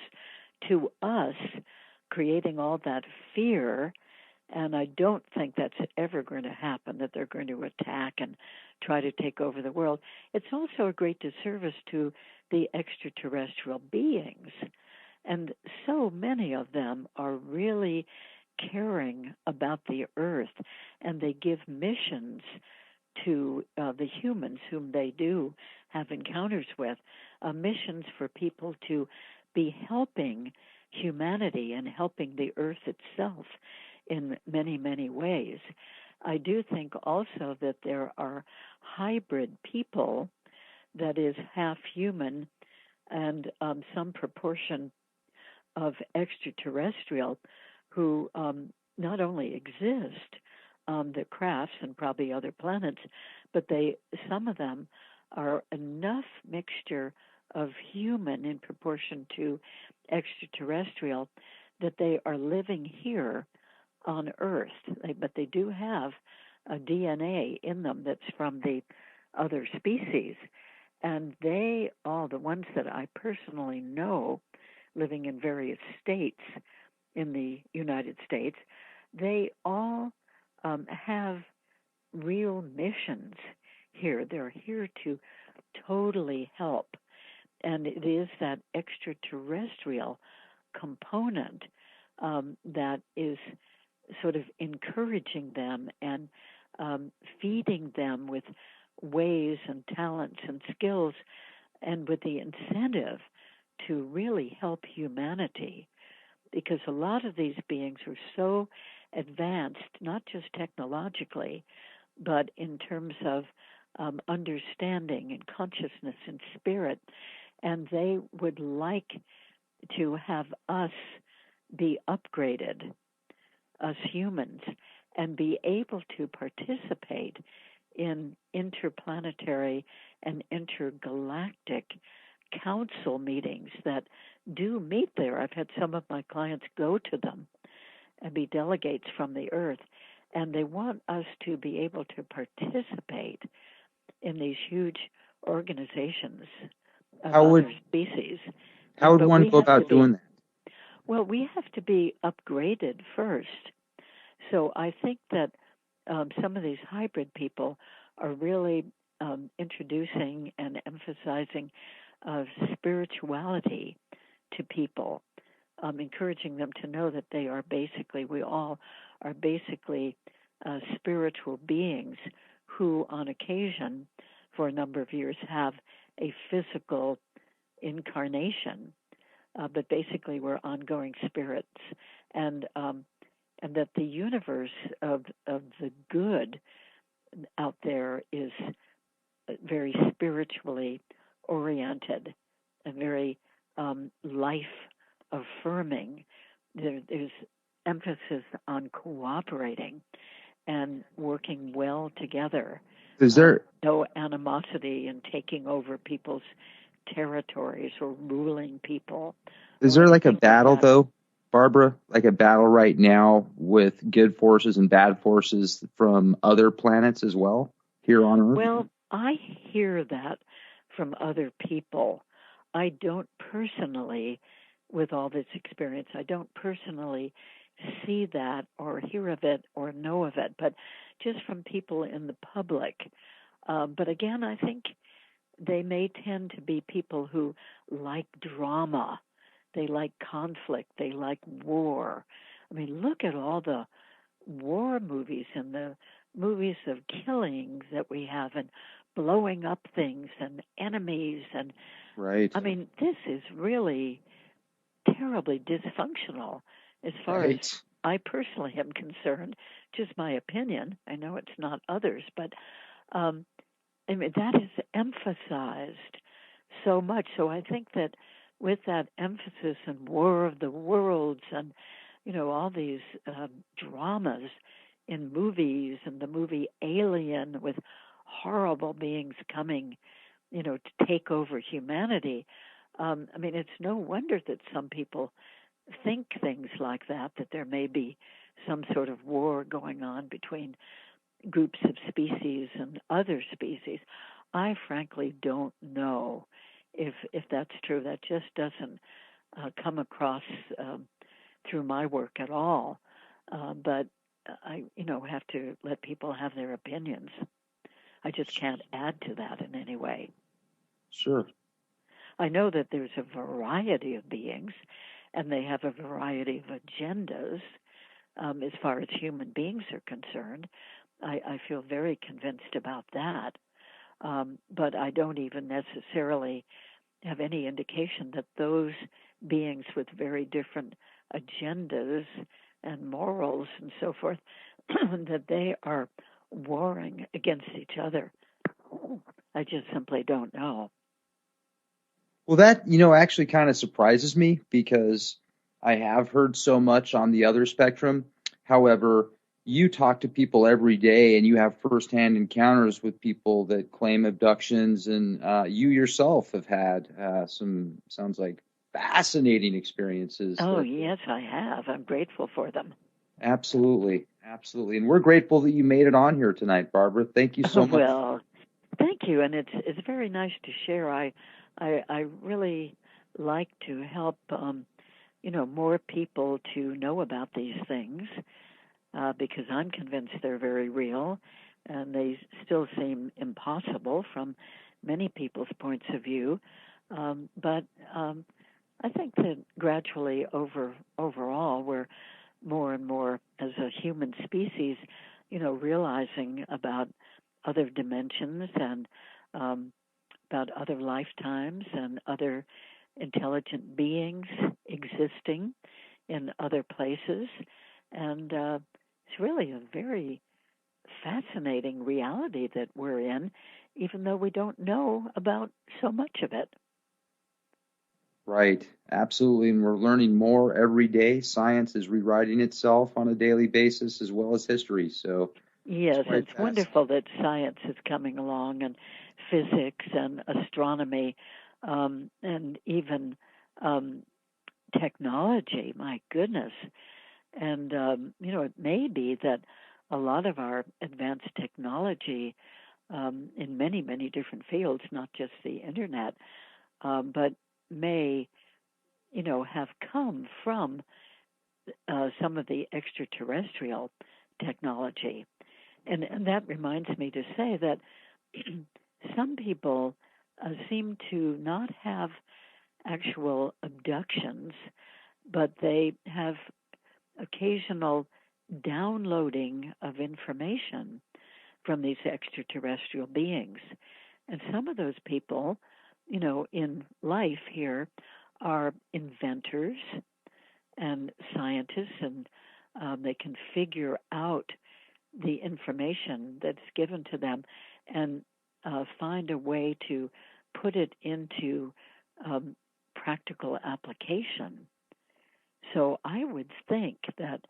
to us, creating all that fear. And I don't think that's ever going to happen, that they're going to attack and try to take over the world. It's also a great disservice to the extraterrestrial beings. And so many of them are really caring about the earth, and they give missions to the humans whom they do have encounters with, missions for people to be helping humanity and helping the earth itself in many, many ways. I do think also that there are hybrid people that is half human and some proportion of extraterrestrial who not only exist on the crafts and probably other planets, but some of them are enough mixture of human in proportion to extraterrestrial that they are living here on Earth. But they do have a DNA in them that's from the other species. And they, all the ones that I personally know, living in various states in the United States, they all have real missions here. They're here to totally help. And it is that extraterrestrial component that is sort of encouraging them and feeding them with ways and talents and skills and with the incentive to really help humanity. Because a lot of these beings are so advanced, not just technologically, but in terms of understanding and consciousness and spirit. And they would like to have us be upgraded, us humans, and be able to participate in interplanetary and intergalactic council meetings that do meet there. I've had some of my clients go to them and be delegates from the Earth, and they want us to be able to participate in these huge organizations of other species. How would one go about doing that? Well, we have to be upgraded first. So I think that some of these hybrid people are really introducing and emphasizing spirituality to people, encouraging them to know that we all are basically spiritual beings who on occasion for a number of years have a physical incarnation, but basically we're ongoing spirits, and that the universe of the good out there is very spiritually oriented and very life affirming. There's emphasis on cooperating and working well together. Is there no animosity in taking over people's territories or ruling people? Is there like a battle though, Barbara? Like a battle right now with good forces and bad forces from other planets as well here on Earth? Well, I hear that from other people. I don't personally, with all this experience, I don't personally see that or hear of it or know of it, but just from people in the public. But again, I think they may tend to be people who like drama. They like conflict. They like war. I mean, look at all the war movies and the movies of killings that we have and blowing up things and enemies. And right. I mean, this is really terribly dysfunctional as far as I personally am concerned. Just my opinion. I know it's not others, but I mean, that is emphasized so much. So I think that with that emphasis and War of the Worlds and, all these dramas in movies and the movie Alien with horrible beings coming, to take over humanity. I mean, it's no wonder that some people think things like that there may be some sort of war going on between groups of species and other species. I frankly don't know if that's true. That just doesn't come across through my work at all. But I, have to let people have their opinions. I just can't add to that in any way. Sure. I know that there's a variety of beings, and they have a variety of agendas as far as human beings are concerned. I feel very convinced about that. But I don't even necessarily have any indication that those beings with very different agendas and morals and so forth, that they are warring against each other. I just simply don't know. Well, that, actually kind of surprises me because I have heard so much on the other spectrum. However, you talk to people every day and you have firsthand encounters with people that claim abductions, and you yourself have had some, sounds like, fascinating experiences. Oh, yes, I have. I'm grateful for them. Absolutely. Absolutely. And we're grateful that you made it on here tonight, Barbara. Thank you so much. Well, thank you. And it's very nice to share. I really like to help, more people to know about these things because I'm convinced they're very real, and they still seem impossible from many people's points of view. But I think that gradually overall we're more and more as a human species, realizing about other dimensions and about other lifetimes and other intelligent beings existing in other places. And it's really a very fascinating reality that we're in, even though we don't know about so much of it. Right. Absolutely. And we're learning more every day. Science is rewriting itself on a daily basis as well as history. So yes, it's wonderful that science is coming along, and physics and astronomy, and even technology. My goodness. And, it may be that a lot of our advanced technology in many, many different fields, not just the internet, but may, have come from some of the extraterrestrial technology. And that reminds me to say that some people seem to not have actual abductions, but they have occasional downloading of information from these extraterrestrial beings. And some of those people, in life here are inventors and scientists, and they can figure out the information that's given to them and find a way to put it into practical application. So I would think that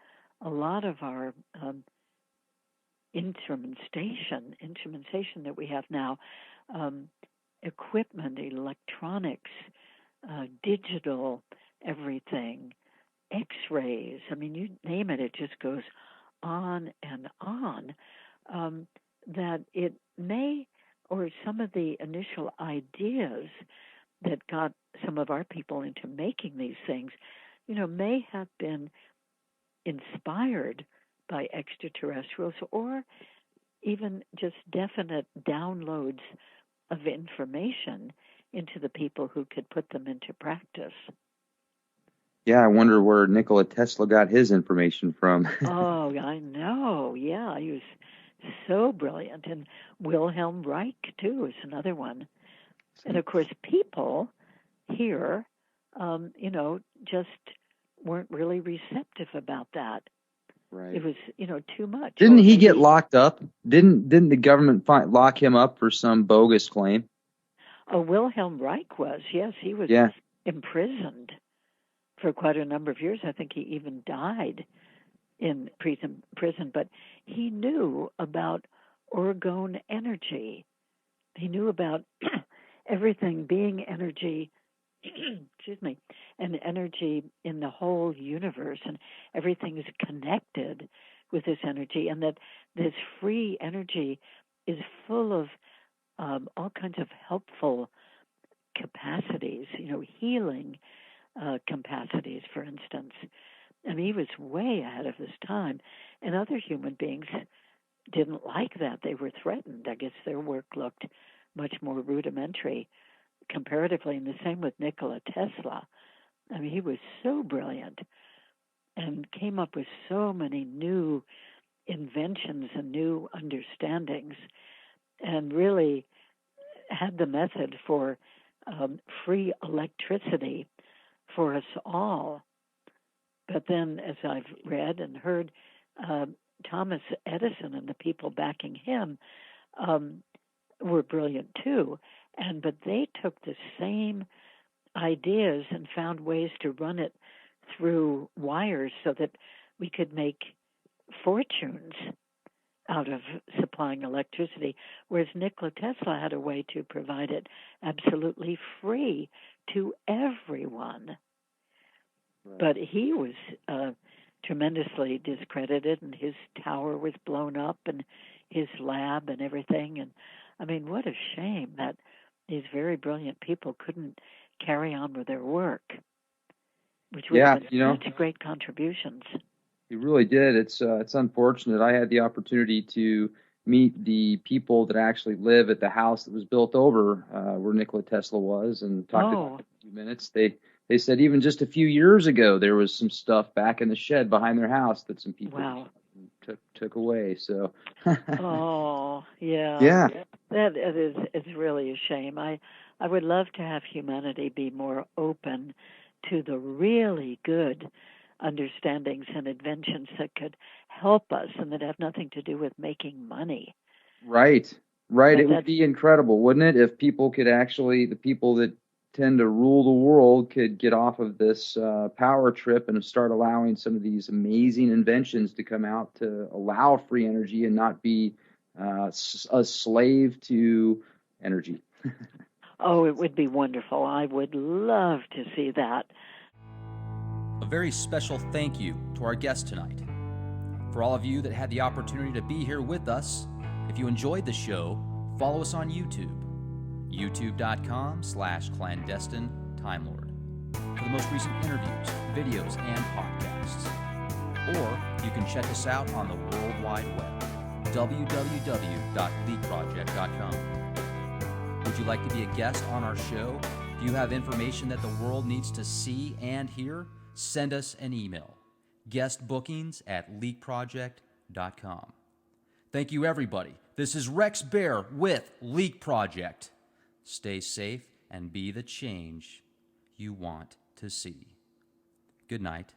a lot of our instrumentation that we have now, equipment, electronics, digital, everything, X-rays, I mean, you name it, it just goes on and on, that it may, or some of the initial ideas that got some of our people into making these things, may have been inspired by extraterrestrials, or even just definite downloads of information into the people who could put them into practice. Yeah, I wonder where Nikola Tesla got his information from. Oh, I know. Yeah, he was so brilliant. And Wilhelm Reich, too, is another one. And, of course, people here, just weren't really receptive about that. Right. It was, too much. Didn't he get locked up? Didn't the government lock him up for some bogus claim? Oh, Wilhelm Reich was, yes. He was imprisoned for quite a number of years. I think he even died in prison. But he knew about orgone energy. He knew about everything being energy excuse me, and energy in the whole universe, and everything is connected with this energy, and that this free energy is full of all kinds of helpful capacities, healing capacities, for instance. And he was way ahead of his time, and other human beings didn't like that. They were threatened. I guess their work looked much more rudimentary comparatively, and the same with Nikola Tesla. I mean, he was so brilliant and came up with so many new inventions and new understandings, and really had the method for free electricity for us all. But then, as I've read and heard, Thomas Edison and the people backing him were brilliant too. But they took the same ideas and found ways to run it through wires so that we could make fortunes out of supplying electricity, whereas Nikola Tesla had a way to provide it absolutely free to everyone. Right. But he was tremendously discredited, and his tower was blown up, and his lab and everything. And I mean, what a shame that these very brilliant people couldn't carry on with their work, which would have been such great contributions. He really did. It's unfortunate. I had the opportunity to meet the people that actually live at the house that was built over where Nikola Tesla was, and talked to them for a few minutes. They said even just a few years ago there was some stuff back in the shed behind their house that some people took away. So. Oh, yeah. Yeah. That is really a shame. I would love to have humanity be more open to the really good understandings and inventions that could help us and that have nothing to do with making money. Right. It would be incredible, wouldn't it, if people could actually, the people that tend to rule the world could get off of this power trip and start allowing some of these amazing inventions to come out to allow free energy and not be a slave to energy. Oh, it would be wonderful. I would love to see that. A very special thank you to our guest tonight. For all of you that had the opportunity to be here with us, if you enjoyed the show, follow us on YouTube, youtube.com/clandestine Timelord, for the most recent interviews, videos, and podcasts. Or you can check us out on the World Wide Web, www.leakproject.com. Would you like to be a guest on our show? Do you have information that the world needs to see and hear? Send us an email, guestbookings@leakproject.com. Thank you, everybody. This is Rex Bear with Leak Project. Stay safe and be the change you want to see. Good night.